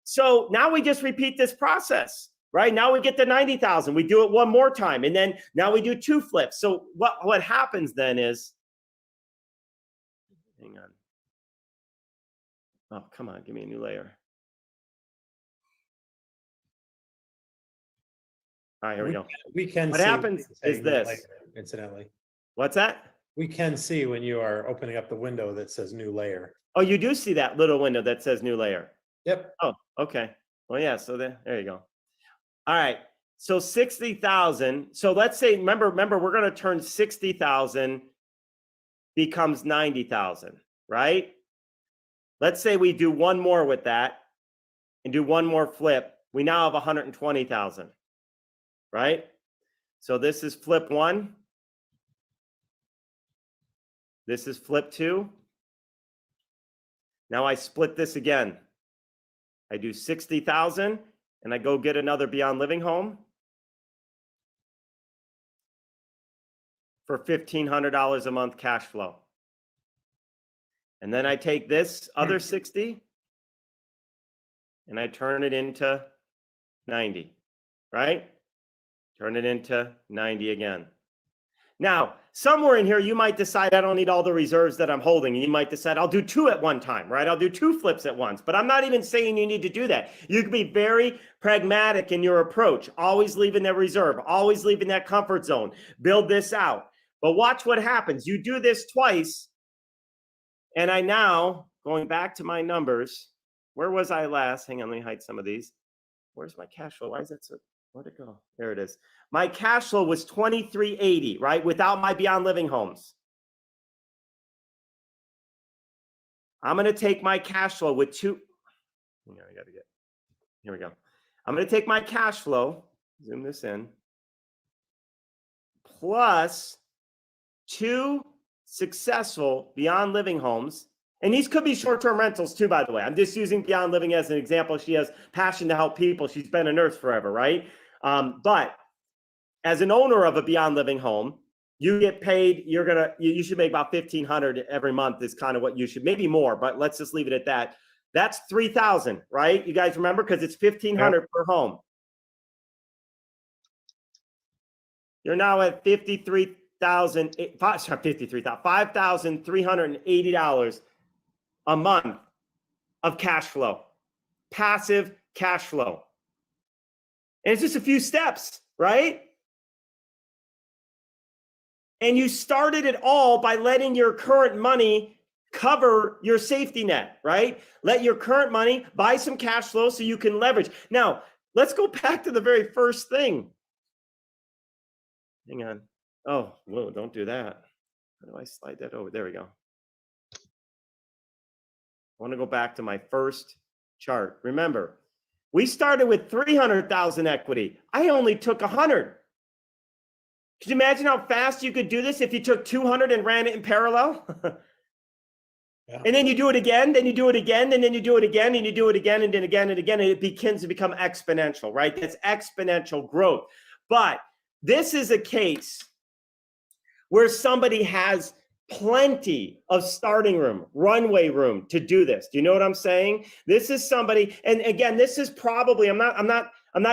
So now we just repeat this process, right? Now we get to 90,000. We do it one more time. And then now we do 2 flips. So what happens then is, hang on. Oh, come on, give me a new layer. All right, here we go. We can What see happens is this. layer, incidentally. What's that? We can see when you are opening up the window that says new layer. Oh, you do see that little window that says new layer. Yep. Oh, okay. Well, yeah, so there you go. All right. So 60,000. So let's say, remember, we're going to turn 60,000 becomes 90,000, right? Let's say we do one more with that and do one more flip. We now have 120,000, right? So this is flip 1. This is flip 2. Now I split this again. I do 60,000 and I go get another Beyond Living home for $1,500 a month cash flow. And then I take this other 60 and I turn it into 90, right? Turn it into 90 again. Now, somewhere in here, you might decide I don't need all the reserves that I'm holding. And you might decide I'll do 2 at one time, right? I'll do 2 flips at once. But I'm not even saying you need to do that. You can be very pragmatic in your approach, always leaving that reserve, always leaving that comfort zone. Build this out. But watch what happens. You do this twice. And I now, going back to my numbers, where was I last? Hang on, let me hide some of these. Where's my cash flow? Why is that so? Where'd it go? There it is. My cash flow was $2,380, right? Without my Beyond Living homes. I'm going to take my cash flow with 2. Here we go. I'm going to take my cash flow, zoom this in, plus 2 successful Beyond Living homes. And these could be short-term rentals too, by the way. I'm just using Beyond Living as an example. She has passion to help people. She's been a nurse forever, right? But as an owner of a Beyond Living home, you get paid. You should make about $1,500 every month is kind of what you should, maybe more, but let's just leave it at that. That's $3,000, right? You guys remember? Because it's $1,500 per home. You're now at $5,380 a month of cash flow, passive cash flow. And it's just a few steps, right? And you started it all by letting your current money cover your safety net, right? Let your current money buy some cash flow so you can leverage. Now, let's go back to the very first thing. Hang on. Oh, whoa, don't do that. How do I slide that over? There we go. I want to go back to my first chart. Remember, we started with 300,000 equity. I only took 100. Could you imagine how fast you could do this if you took 200 and ran it in parallel? Yeah. And then you do it again, then you do it again, and then you do it again, and you do it again, and then again and again, and it begins to become exponential, right? That's exponential growth. But this is a case where somebody has plenty of starting room, runway room to do this. Do you know what I'm saying? This is somebody, and again, this is probably, I'm not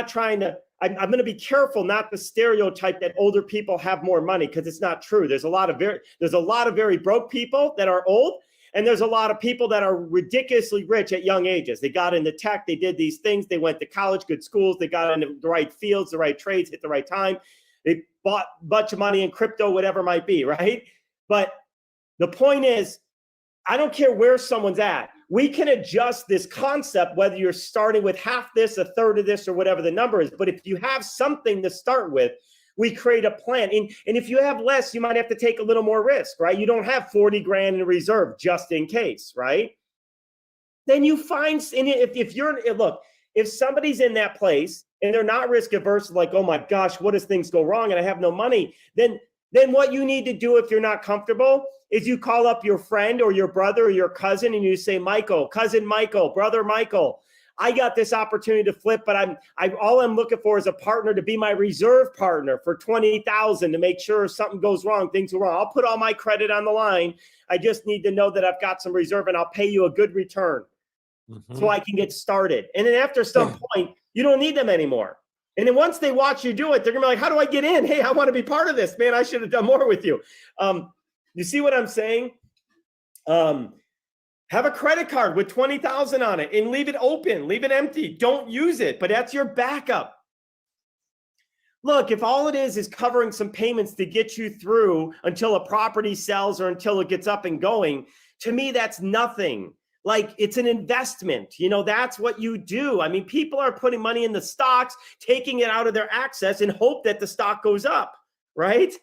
trying to, I'm going to be careful not to stereotype that older people have more money, because it's not true. There's a lot of very broke people that are old, and there's a lot of people that are ridiculously rich at young ages. They got into tech, they did these things, they went to college, good schools, they got into the right fields, the right trades, hit the right time. They bought a bunch of money in crypto, whatever it might be, right? But the point is, I don't care where someone's at. We can adjust this concept, whether you're starting with half this, a third of this, or whatever the number is. But if you have something to start with, we create a plan. And if you have less, you might have to take a little more risk, right? You don't have 40 grand in reserve just in case, right? Then you find, and if somebody's in that place and they're not risk averse, like, oh my gosh, what if things go wrong and I have no money? Then what you need to do if you're not comfortable is you call up your friend or your brother or your cousin and you say, Michael, cousin Michael, brother Michael, I got this opportunity to flip, but all I'm looking for is a partner to be my reserve partner for 20,000 to make sure if something goes wrong, things go wrong. I'll put all my credit on the line. I just need to know that I've got some reserve and I'll pay you a good return so I can get started. And then after some point, you don't need them anymore. And then once they watch you do it, they're gonna be like, how do I get in? Hey, I want to be part of this, man. I should have done more with you. You see what I'm saying? Have a credit card with 20,000 on it and leave it open, leave it empty. Don't use it, but that's your backup. Look, if all it is covering some payments to get you through until a property sells or until it gets up and going, to me, that's nothing. Like, it's an investment. You know, that's what you do. I mean, people are putting money in the stocks, taking it out of their access and hope that the stock goes up, right?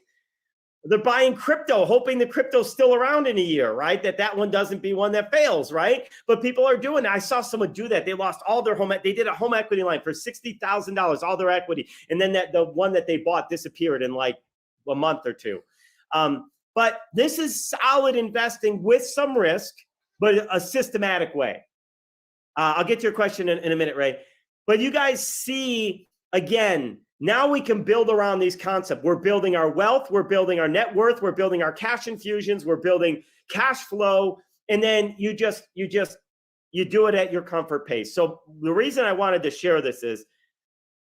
They're buying crypto, hoping the crypto's still around in a year, right? That one doesn't be one that fails, right? But people are doing that. I saw someone do that. They lost all their they did a home equity line for $60,000, all their equity. And then the one that they bought disappeared in like a month or two. But this is solid investing with some risk, but a systematic way. I'll get to your question in a minute, Ray. But you guys see, again, now we can build around these concepts. We're building our wealth. We're building our net worth. We're building our cash infusions. We're building cash flow. And then you do it at your comfort pace. So the reason I wanted to share this is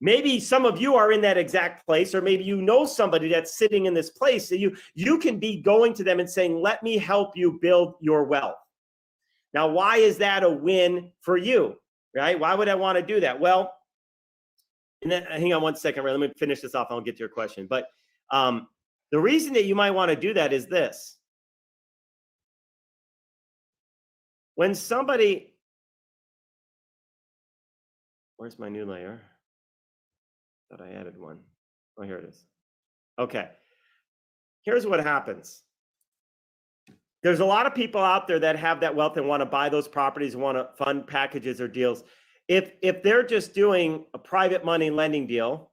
maybe some of you are in that exact place, or maybe you know somebody that's sitting in this place. So you can be going to them and saying, let me help you build your wealth. Now, why is that a win for you, right? Why would I want to do that? Well, and then hang on one second, Ray. Let me finish this off. I'll get to your question. But the reason that you might want to do that is this. When somebody, where's my new layer? Thought I added one. Oh, here it is. Okay. Here's what happens. There's a lot of people out there that have that wealth and want to buy those properties, want to fund packages or deals. If they're just doing a private money lending deal,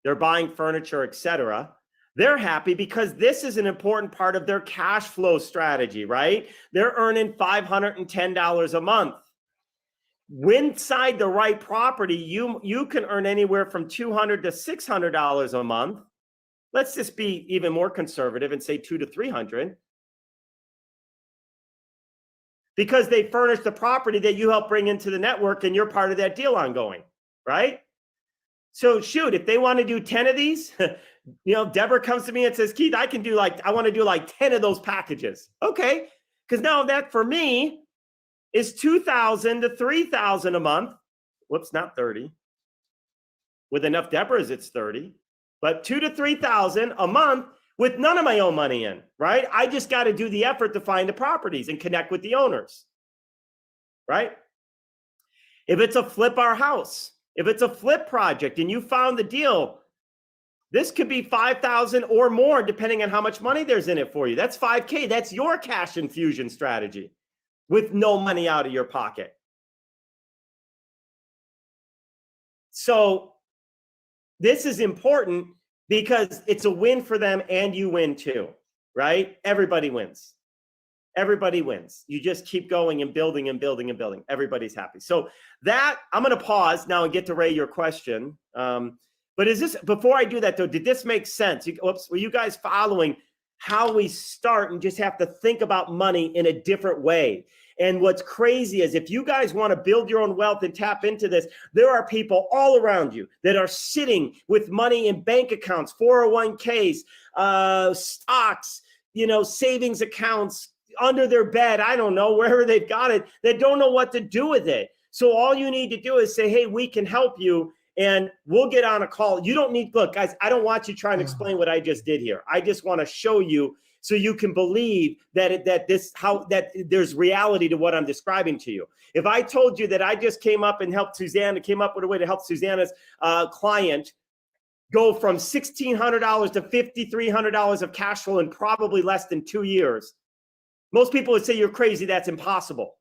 they're buying furniture, etc., they're happy because this is an important part of their cash flow strategy, right? They're earning $510 a month. inside the right property, you can earn anywhere from $200 to $600 a month. Let's just be even more conservative and say $200 to $300. Because they furnish the property that you help bring into the network and you're part of that deal ongoing, right? So shoot, if they want to do 10 of these, Deborah comes to me and says, Keith, I want to do like 10 of those packages. Okay. Because now that for me is $2,000 to $3,000 a month. Whoops, not 30. With enough Deborahs, it's 30, but $2,000 to $3,000 a month with none of my own money in, right? I just got to do the effort to find the properties and connect with the owners, right? If it's a flip our house, if it's a flip project and you found the deal, this could be $5,000 or more, depending on how much money there's in it for you. That's $5K. That's your cash infusion strategy with no money out of your pocket. So this is important because it's a win for them and you win too, right? Everybody wins. Everybody wins. You just keep going and building and building and building. Everybody's happy. So that, I'm going to pause now and get to Ray your question. But is this, before I do that though, did this make sense? Were you guys following how we start and just have to think about money in a different way? And what's crazy is if you guys want to build your own wealth and tap into this, there are people all around you that are sitting with money in bank accounts, 401ks, stocks, savings accounts under their bed. I don't know, wherever they've got it, that don't know what to do with it. So all you need to do is say, hey, we can help you. And we'll get on a call. You don't need, look, guys, I don't want you trying to explain what I just did here. I just want to show you so you can believe that there's reality to what I'm describing to you. If I told you that I just came up with a way to help Susanna's client go from $1,600 to $5,300 of cash flow in probably less than 2 years, most people would say you're crazy. That's impossible.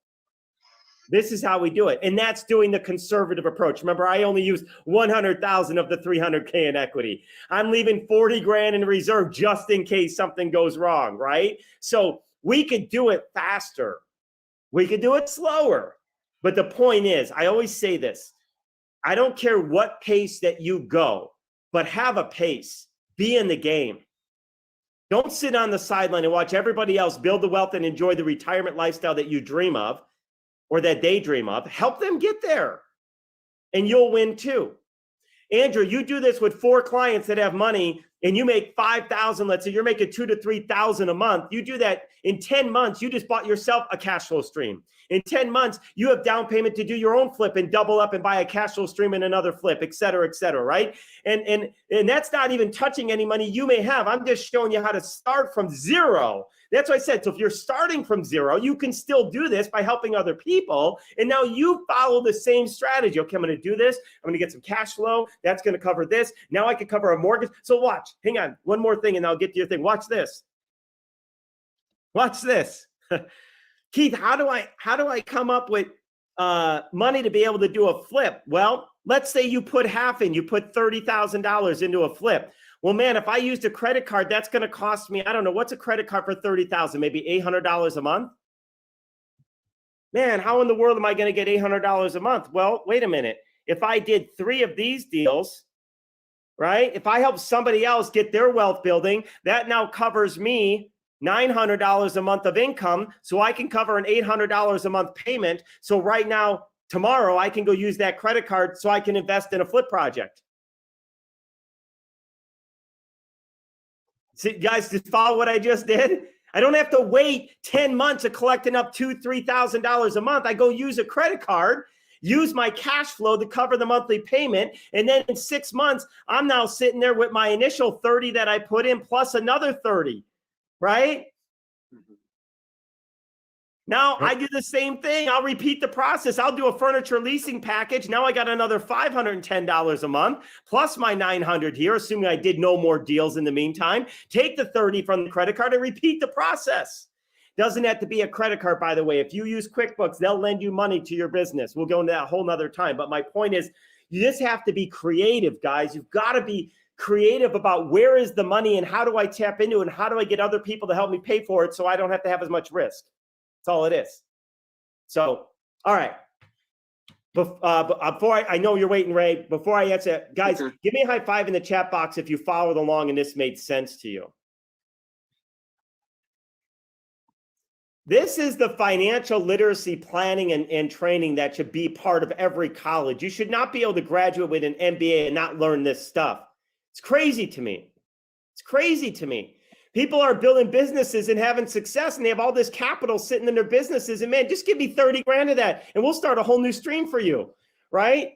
This is how we do it. And that's doing the conservative approach. Remember, I only use 100,000 of the 300K in equity. I'm leaving 40 grand in reserve just in case something goes wrong, right? So we could do it faster. We could do it slower. But the point is, I always say this, I don't care what pace that you go, but have a pace. Be in the game. Don't sit on the sideline and watch everybody else build the wealth and enjoy the retirement lifestyle that you dream of, or that they dream of. Help them get there and you'll win too. Andrew, you do this with 4 clients that have money and you make 5,000, let's say you're making 2,000 to 3,000 a month. You do that in 10 months, you just bought yourself a cash flow stream. In 10 months, you have down payment to do your own flip and double up and buy a cash flow stream and another flip, et cetera, right? And that's not even touching any money you may have. I'm just showing you how to start from zero. That's what I said. So if you're starting from zero, you can still do this by helping other people. And now you follow the same strategy. Okay, I'm going to do this. I'm going to get some cash flow. That's going to cover this. Now I can cover a mortgage. So watch, hang on. One more thing and I'll get to your thing. Watch this. Watch this. Keith, how do I come up with money to be able to do a flip? Well, let's say you put half in, you put $30,000 into a flip. Well, man, if I used a credit card, that's going to cost me, I don't know, what's a credit card for $30,000? Maybe $800 a month? Man, how in the world am I going to get $800 a month? Well, wait a minute. If I did 3 of these deals, right? If I help somebody else get their wealth building, that now covers me $900 a month of income, so I can cover an $800 a month payment. So right now, tomorrow, I can go use that credit card so I can invest in a flip project. See, guys, just follow what I just did? I don't have to wait 10 months of collecting up $2,000 to $3,000 a month. I go use a credit card, use my cash flow to cover the monthly payment. And then in 6 months, I'm now sitting there with my initial 30 that I put in plus another 30, right? Now I do the same thing. I'll repeat the process. I'll do a furniture leasing package. Now I got another $510 a month plus my $900 here, assuming I did no more deals in the meantime. Take the 30 from the credit card and repeat the process. Doesn't have to be a credit card, by the way. If you use QuickBooks, they'll lend you money to your business. We'll go into that a whole nother time. But my point is, you just have to be creative, guys. You've got to be creative about where is the money and how do I tap into it and how do I get other people to help me pay for it so I don't have to have as much risk. That's all it is. So, all right. Before I know you're waiting, Ray, before I answer, guys, Okay. give me a high five in the chat box if you followed along and this made sense to you. This is the financial literacy planning and training that should be part of every college. You should not be able to graduate with an MBA and not learn this stuff. It's crazy to me. It's crazy to me. People are building businesses and having success, and they have all this capital sitting in their businesses. And man, just give me 30 grand of that, and we'll start a whole new stream for you, right?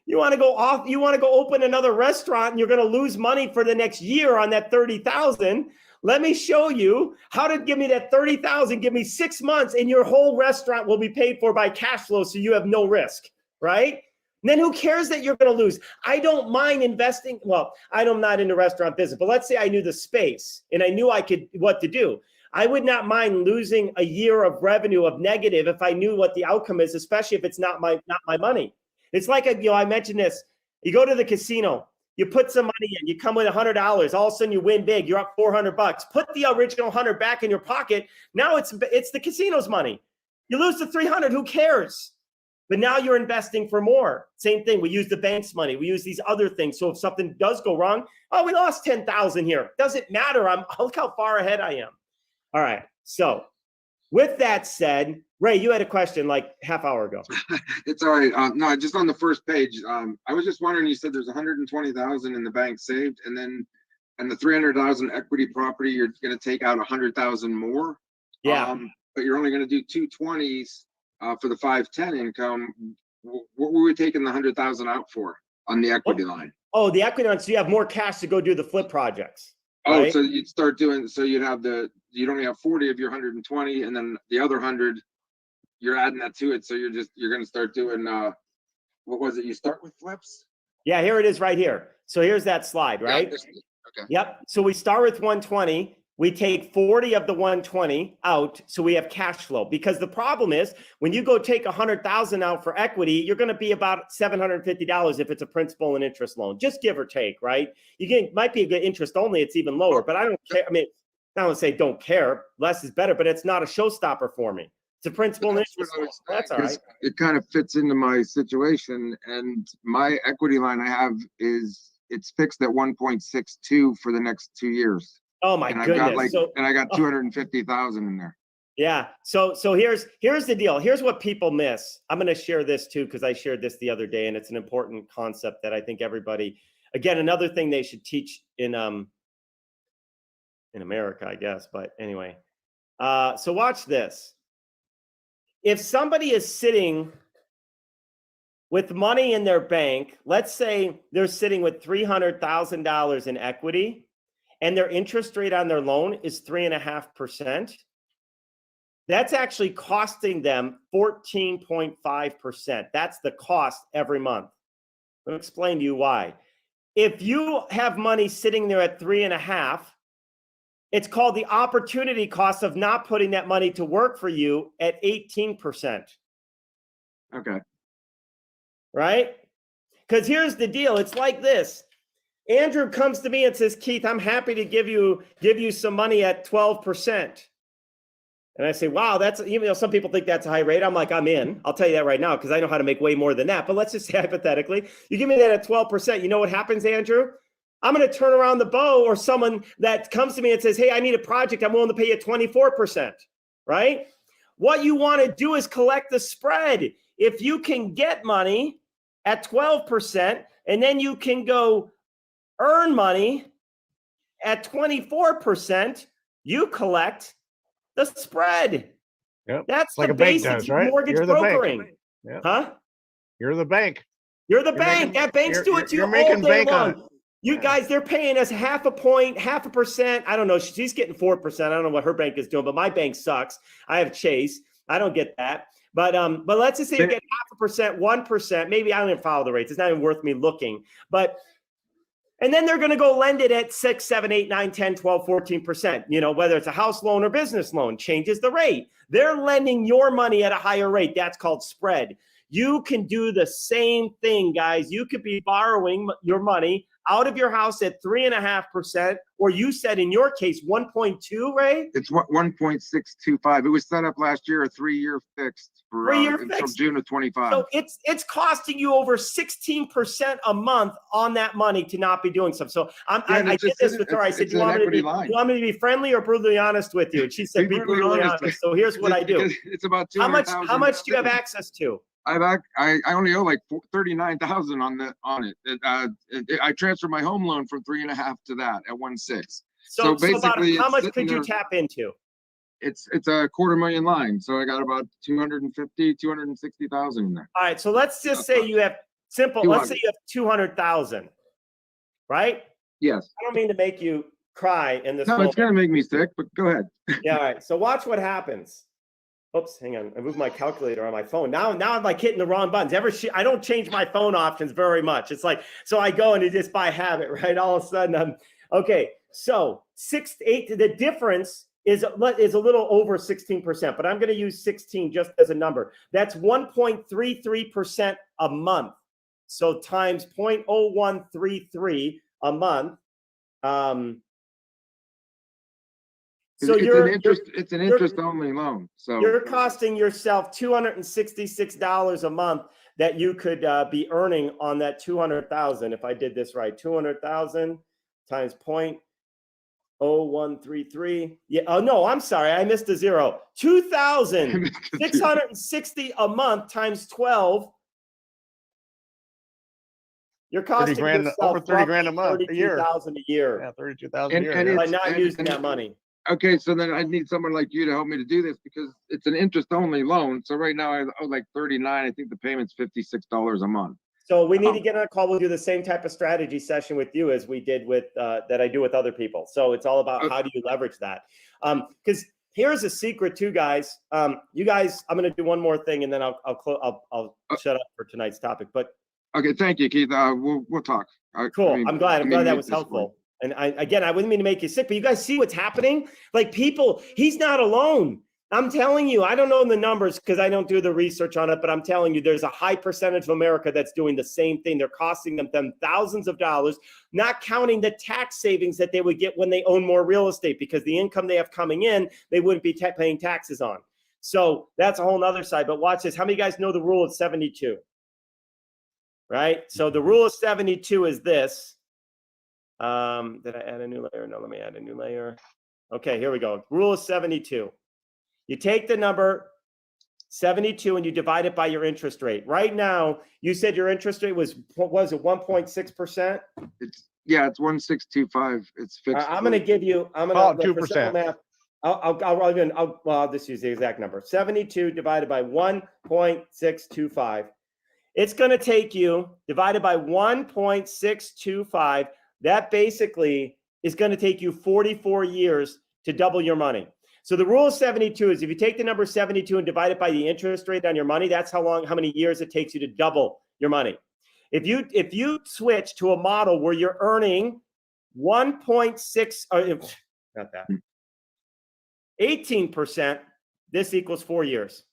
You want to go off, you want to go open another restaurant, and you're going to lose money for the next year on that 30,000. Let me show you how to give me that 30,000. Give me 6 months, and your whole restaurant will be paid for by cash flow, so you have no risk, right? And then who cares that you're going to lose? I don't mind investing. Well, I'm not in the restaurant business, but let's say I knew the space and I knew what to do. I would not mind losing a year of revenue of negative if I knew what the outcome is, especially if it's not my money. It's like, I mentioned this. You go to the casino, you put some money in, you come with $100. All of a sudden you win big. You're up $400. Put the original 100 back in your pocket. Now it's the casino's money. You lose the 300. Who cares? But now you're investing for more. Same thing. We use the bank's money. We use these other things. So if something does go wrong, oh, we lost 10,000 here. Doesn't matter. Look how far ahead I am. All right. So with that said, Ray, you had a question like half hour ago. It's all right. No, just on the first page. I was just wondering, you said there's 120,000 in the bank saved, and the 300,000 equity property, you're going to take out 100,000 more. Yeah. But you're only going to do 220s. For the 510 income, what were we taking the 100,000 out for on the equity line? Oh, the equity line. So you have more cash to go do the flip projects. Oh, right? so you'd start doing, so you'd only have 40 of your 120, and then the other 100, you're adding that to it. So you're going to start doing, what was it? You start with flips? Yeah, here it is right here. So here's that slide, right? Yeah, okay. Yep. So we start with 120. We take 40 of the 120 out, so we have cash flow. Because the problem is, when you go take 100,000 out for equity, you're going to be about $750 if it's a principal and interest loan, just give or take, right? Might be a good interest only; it's even lower. But I don't care. I mean, I don't say don't care. Less is better, but it's not a showstopper for me. It's a principal and interest loan. That's all right. It kind of fits into my situation, and my equity line I have it's fixed at 1.62 for the next 2 years. Oh my goodness! I got 250,000 in there. Yeah. So here's the deal. Here's what people miss. I'm going to share this too, because I shared this the other day, and it's an important concept that I think everybody, again, another thing they should teach in America, I guess. But anyway, so watch this. If somebody is sitting with money in their bank, let's say they're sitting with $300,000 in equity, and their interest rate on their loan is 3.5%, that's actually costing them 14.5%. That's the cost every month. Let me explain to you why. If you have money sitting there at 3.5%, it's called the opportunity cost of not putting that money to work for you at 18%. Okay. Right? Because here's the deal. It's like this. Andrew comes to me and says, Keith, I'm happy to give you some money at 12%. And I say, wow, that's, even though some people think that's a high rate, I'm like, I'm in. I'll tell you that right now, because I know how to make way more than that. But let's just say hypothetically, you give me that at 12%. You know what happens, Andrew? I'm going to turn around the bow, or someone that comes to me and says, hey, I need a project. I'm willing to pay you 24%, right? What you want to do is collect the spread. If you can get money at 12%, and then you can go earn money at 24%, you collect the spread. Yep. That's Like the a bank basics does, of right? mortgage You're the bank. brokering. Yep. Huh? You're the bank. You're the You're bank. making- That banks do it to you you're all making day bank on long. it. You guys, they're paying us 0.5 point, 0.5%. I don't know. She's getting 4%. I don't know what her bank is doing, but my bank sucks. I have Chase. I don't get that. But let's just say you get 0.5%, 1%. Maybe I don't even follow the rates. It's not even worth me looking. And then they're going to go lend it at 6, 7, 8, 9, 10, 12, 14%. You know, whether it's a house loan or business loan, changes the rate. They're lending your money at a higher rate. That's called spread. You can do the same thing, guys. You could be borrowing your money out of your house at 3.5%, or you said in your case 1.2, Ray? It's what 1.625. It was set up last year, a 3-year fixed for 3-year until fixed. June of 25. So it's costing you over 16% a month on that money to not be doing stuff. So I did this with her. I said, it's you an want me to equity be, line. you want me to be friendly or brutally honest with you? And she said, Be be brutally brutally honest. honest. So here's what I do. Because it's about How much 200,000. do you have access to? I only owe like 39,000 on it. I transferred my home loan from 3.5 to that at 1.6. So So about basically, how it's much sitting could you there- tap into? It's a 250,000 line. So I got about 260,000 in there. All right. So let's just say you have let's say you have 200,000, right? Yes. I don't mean to make you cry in this No, moment. it's gonna make me sick, but go ahead. Yeah, all right. So watch what happens. Oops, hang on. I moved my calculator on my phone. Now I'm like hitting the wrong buttons. I don't change my phone options very much. It's like, so I go and it just by habit, right? All of a sudden okay. So 6 to 8, the difference is a little over 16%, but I'm going to use 16 just as a number. That's 1.33% a month. So times 0.0133 a month. So it's an interest only loan. So you're costing yourself $266 a month that you could be earning on that 200,000. If I did this right, 200,000 times 0.0133. Yeah. Oh no, I'm sorry, I missed a zero. 2,660 a month times 12. You're costing 30 grand, yourself over 30 grand a month, a year. 32,000 a year Yeah, 32,000 a year. And yeah. by it's- not and- using and- that money. Okay, so then I need someone like you to help me to do this because it's an interest only loan. So right now I owe like 39. I think the payment's $56 a month. So we need to get on a call. We'll do the same type of strategy session with you as we did with that I do with other people. So it's all about how do you leverage that? Because here's a secret too, guys. You guys, I'm going to do one more thing and then I'll shut up for tonight's topic. But Okay, thank you, Keith. We'll talk. cool. I mean, I'm glad I mean, that was this way. helpful. And I wouldn't mean to make you sick, but you guys see what's happening? Like people, he's not alone. I'm telling you, I don't know the numbers because I don't do the research on it, but I'm telling you, there's a high percentage of America that's doing the same thing. They're costing them thousands of dollars, not counting the tax savings that they would get when they own more real estate because the income they have coming in, they wouldn't be paying taxes on. So that's a whole nother side. But watch this. How many of you guys know the rule of 72? Right? So the rule of 72 is this. Did I add a new layer? No, let me add a new layer. Okay, here we go. Rule of 72. You take the number 72 and you divide it by your interest rate. Right now, you said your interest rate was it 1.6%? It's 1.625. It's fixed. I'm going to give you, Call it 2%. math. I'll just use the exact number. 72 divided by 1.625. It's going to take you, divided by 1.625, that basically is going to take you 44 years to double your money. So the rule of 72 is if you take the number 72 and divide it by the interest rate on your money, that's how many years it takes you to double your money. If you switch to a model where you're earning 18%, this equals 4 years.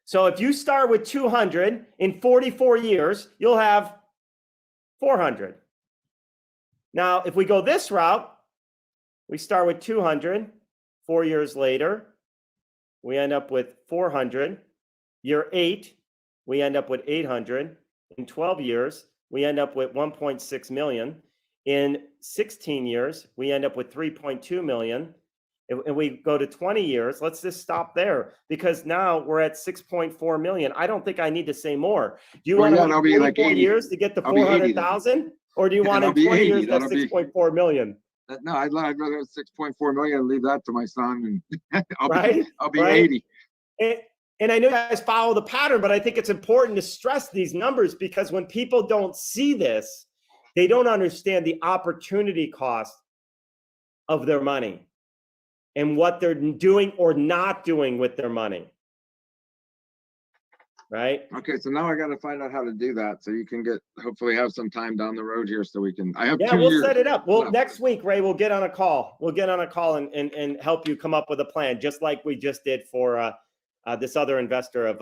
So if you start with 200 in 44 years, you'll have 400. Now, if we go this route, we start with 200, 4 years later, we end up with 400. Year 8, we end up with 800. In 12 years, we end up with 1.6 million. In 16 years, we end up with 3.2 million. And we go to 20 years, let's just stop there because now we're at 6.4 million. I don't think I need to say more. Do you want to that'll be like 80. years to get to I'll be 80 then. 400,000? Or do you want that'll in be 20 years 80. that's That'll be- 6.4 million? No, I'd rather have 6.4 million and leave that to my son and Right? I'll be Right? 80. And I know you guys follow the pattern, but I think it's important to stress these numbers because when people don't see this, they don't understand the opportunity cost of their money and what they're doing or not doing with their money. Right? Okay, so now I got to find out how to do that so you can hopefully have some time down the road here so we can, I have Yeah, 2 we'll years. set it up. Well, left. next week, Ray, we'll get on a call. We'll get on a call and help you come up with a plan, just like we just did for this other investor of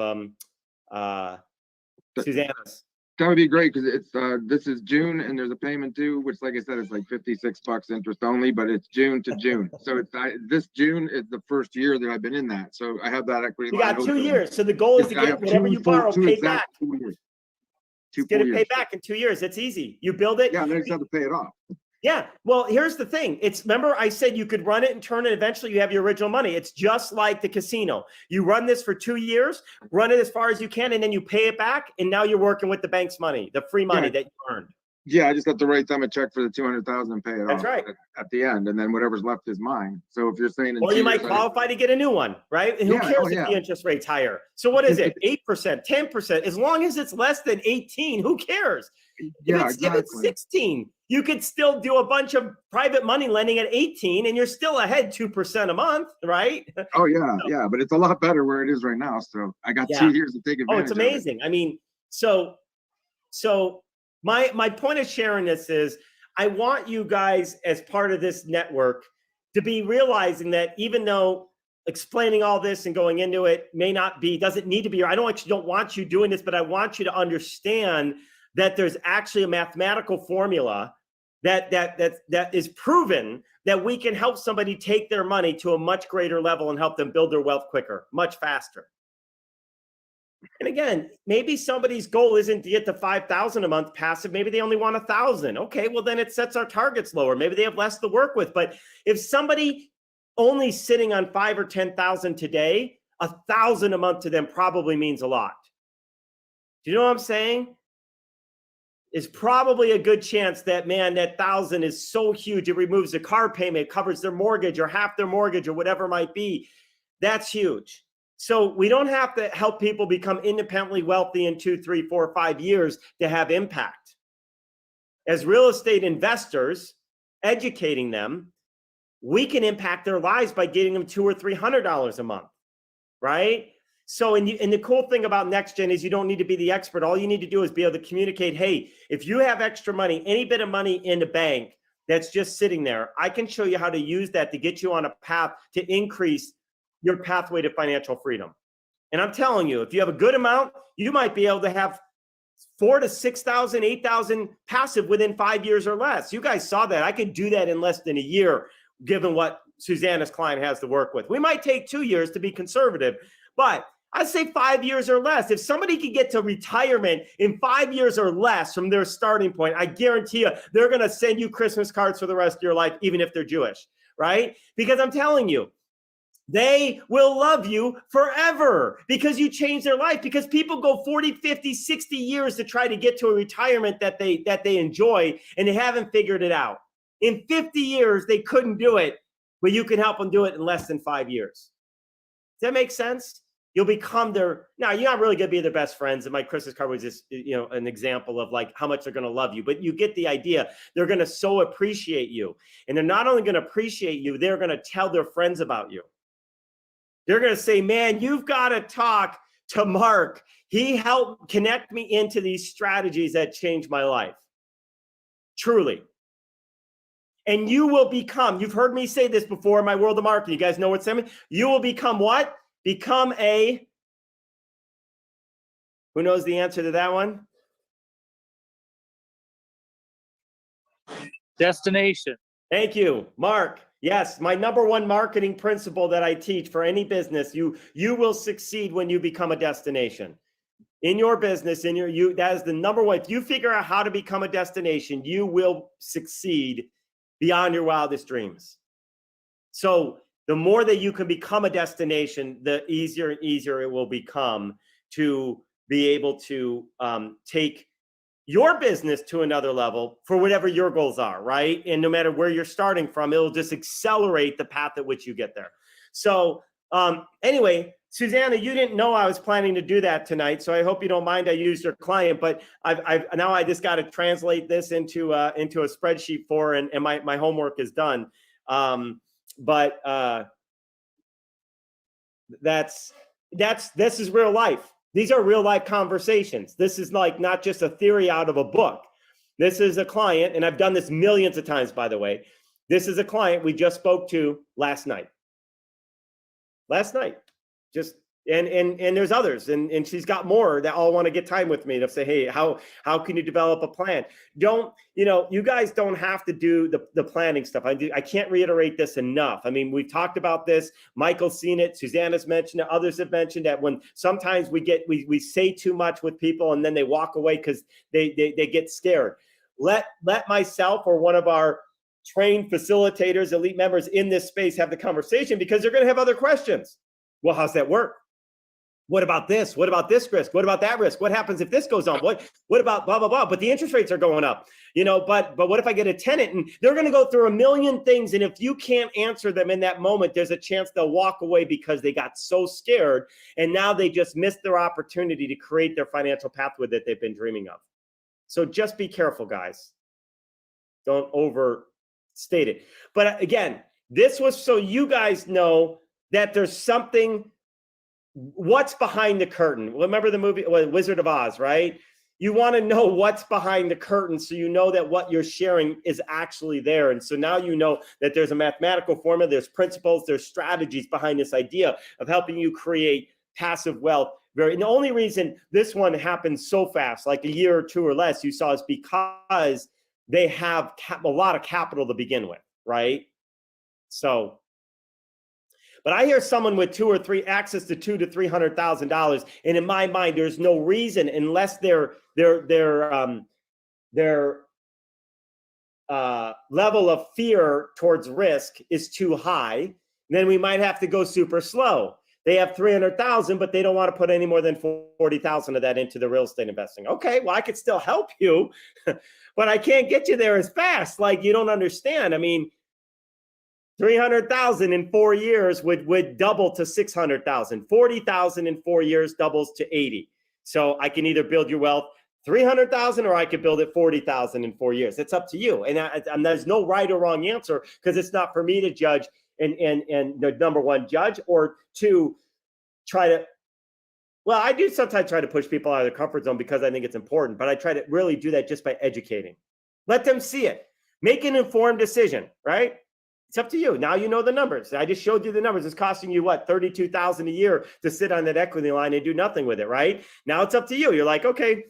Susanna's. That would be great because it's this is June and there's a payment due, which like I said, is like $56 interest only, but it's June to June. So it's this June is the first year that I've been in that. So I have that equity. You line got 2 open. years. So the goal is to I get have whatever two you borrow two paid exact back. 2 years. Two Get full it years. paid back in 2 years. It's easy. You build it. Yeah, and I just have to pay it off. Yeah. Well, here's the thing. Remember I said you could run it and turn it. Eventually you have your original money. It's just like the casino. You run this for 2 years, run it as far as you can, and then you pay it back. And now you're working with the bank's money, the free money that you earned. Yeah, I just have to write them a check for the 200,000 and pay it That's off right. at the end, and then whatever's left is mine. So if you're saying, in Or 2 you might years, qualify to get a new one, right? And who Yeah, cares oh, if yeah. the interest rate's higher? So what is it? 8%, 10%? As long as it's less than 18, who cares? Yeah, If it's exactly. 16, you could still do a bunch of private money lending at 18 and you're still ahead 2% a month, right? Oh yeah, but it's a lot better where it is right now. So I got Yeah. 2 years to take Oh, advantage. it's of it. amazing. I mean, so my point of sharing this is I want you guys as part of this network to be realizing that even though explaining all this and going into it doesn't need to be, I don't want you doing this, but I want you to understand that there's actually a mathematical formula that is proven that we can help somebody take their money to a much greater level and help them build their wealth quicker, much faster. And again, maybe somebody's goal isn't to get to 5,000 a month passive. Maybe they only want 1,000. Okay, well then it sets our targets lower. Maybe they have less to work with. But if somebody only sitting on 5 or 10,000 today, 1,000 a month to them probably means a lot. Do you know what I'm saying? It's probably a good chance that, man, that 1,000 is so huge. It removes the car payment, it covers their mortgage or half their mortgage or whatever it might be. That's huge. So we don't have to help people become independently wealthy in 2, 3, 4, 5 years to have impact. As real estate investors, educating them, we can impact their lives by getting them $200 or $300 a month, right? So, and the cool thing about NextGen is you don't need to be the expert. All you need to do is be able to communicate, hey, if you have extra money, any bit of money in the bank that's just sitting there, I can show you how to use that to get you on a path to increase your pathway to financial freedom. And I'm telling you, if you have a good amount, you might be able to have 4,000 to 6,000, 8,000 passive within 5 years or less. You guys saw that. I could do that in less than a year, given what Susanna's client has to work with. We might take 2 years to be conservative, but I'd say 5 years or less. If somebody could get to retirement in 5 years or less from their starting point, I guarantee you, they're going to send you Christmas cards for the rest of your life, even if they're Jewish, right? Because I'm telling you, they will love you forever because you changed their life. Because people go 40, 50, 60 years to try to get to a retirement that they enjoy, and they haven't figured it out. In 50 years, they couldn't do it, but you can help them do it in less than 5 years. Does that make sense? You'll become now you're not really going to be their best friends. And my Christmas card was just, an example of like how much they're going to love you, but you get the idea. They're going to so appreciate you. And they're not only going to appreciate you, they're going to tell their friends about you. They're going to say, man, you've got to talk to Mark. He helped connect me into these strategies that changed my life. Truly. And you will become, you've heard me say this before in my world of marketing. You guys know what's coming? You will become what? Become who knows the answer to that one? Destination. Thank you, Mark. Yes, my number one marketing principle that I teach for any business, you will succeed when you become a destination. In your business, that is the number one. If you figure out how to become a destination, you will succeed beyond your wildest dreams. So the more that you can become a destination, the easier and easier it will become to be able to take your business to another level for whatever your goals are, right? And no matter where you're starting from, it'll just accelerate the path at which you get there. So anyway, Susanna, you didn't know I was planning to do that tonight, so I hope you don't mind I used your client, but now I just got to translate this into a spreadsheet and my homework is done. This is real life. These are real life conversations. This is like not just a theory out of a book. This is a client, and I've done this millions of times, by the way. This is a client we just spoke to last night. And there's others, and she's got more that all want to get time with me to say, hey, how can you develop a plan? You guys don't have to do the planning stuff. I can't reiterate this enough. I mean, we've talked about this. Michael's seen it. Susanna's mentioned it. Others have mentioned that when sometimes we say too much with people and then they walk away because they get scared. Let myself or one of our trained facilitators, elite members in this space have the conversation, because they're going to have other questions. Well, how's that work? What about this? What about this risk? What about that risk? What happens if this goes on? What about blah, blah, blah? But the interest rates are going up, but what if I get a tenant? And they're going to go through a million things. And if you can't answer them in that moment, there's a chance they'll walk away because they got so scared. And now they just missed their opportunity to create their financial pathway that they've been dreaming of. So just be careful, guys. Don't overstate it. But again, this was so you guys know that there's something. What's behind the curtain? Remember the movie Wizard of Oz, right? You want to know what's behind the curtain so you know that what you're sharing is actually there. And so now you know that there's a mathematical formula, there's principles, there's strategies behind this idea of helping you create passive wealth. And the only reason this one happens so fast, like a year or two or less, you saw, is because they have a lot of capital to begin with, right? So, but I hear someone with access to $200,000 to $300,000, and in my mind, there's no reason, unless their level of fear towards risk is too high, then we might have to go super slow. They have 300,000, but they don't want to put any more than 40,000 of that into the real estate investing. Okay, well, I could still help you, but I can't get you there as fast. Like, you don't understand. I mean, 300,000 in 4 years would double to 600,000. 40,000 in 4 years doubles to 80. So I can either build your wealth 300,000 or I could build it 40,000 in 4 years. It's up to you. And there's no right or wrong answer, because it's not for me to judge and the number one, judge, or two, try to. Well, I do sometimes try to push people out of their comfort zone because I think it's important, but I try to really do that just by educating. Let them see it. Make an informed decision, right? It's up to you. Now you know the numbers. I just showed you the numbers. It's costing you what, $32,000 a year to sit on that equity line and do nothing with it, right? Now it's up to you. You're like, okay,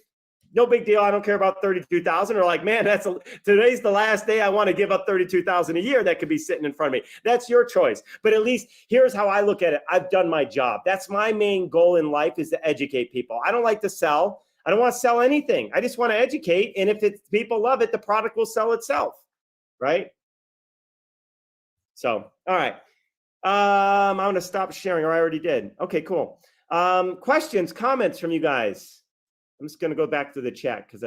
no big deal. I don't care about 32,000. Or like, man, today's the last day I want to give up 32,000 a year that could be sitting in front of me. That's your choice. But at least here's how I look at it. I've done my job. That's my main goal in life, is to educate people. I don't like to sell. I don't want to sell anything. I just want to educate. And if people love it, the product will sell itself, right? So, all right. I'm going to stop sharing, or I already did. Okay, cool. Questions, comments from you guys? I'm just going to go back to the chat because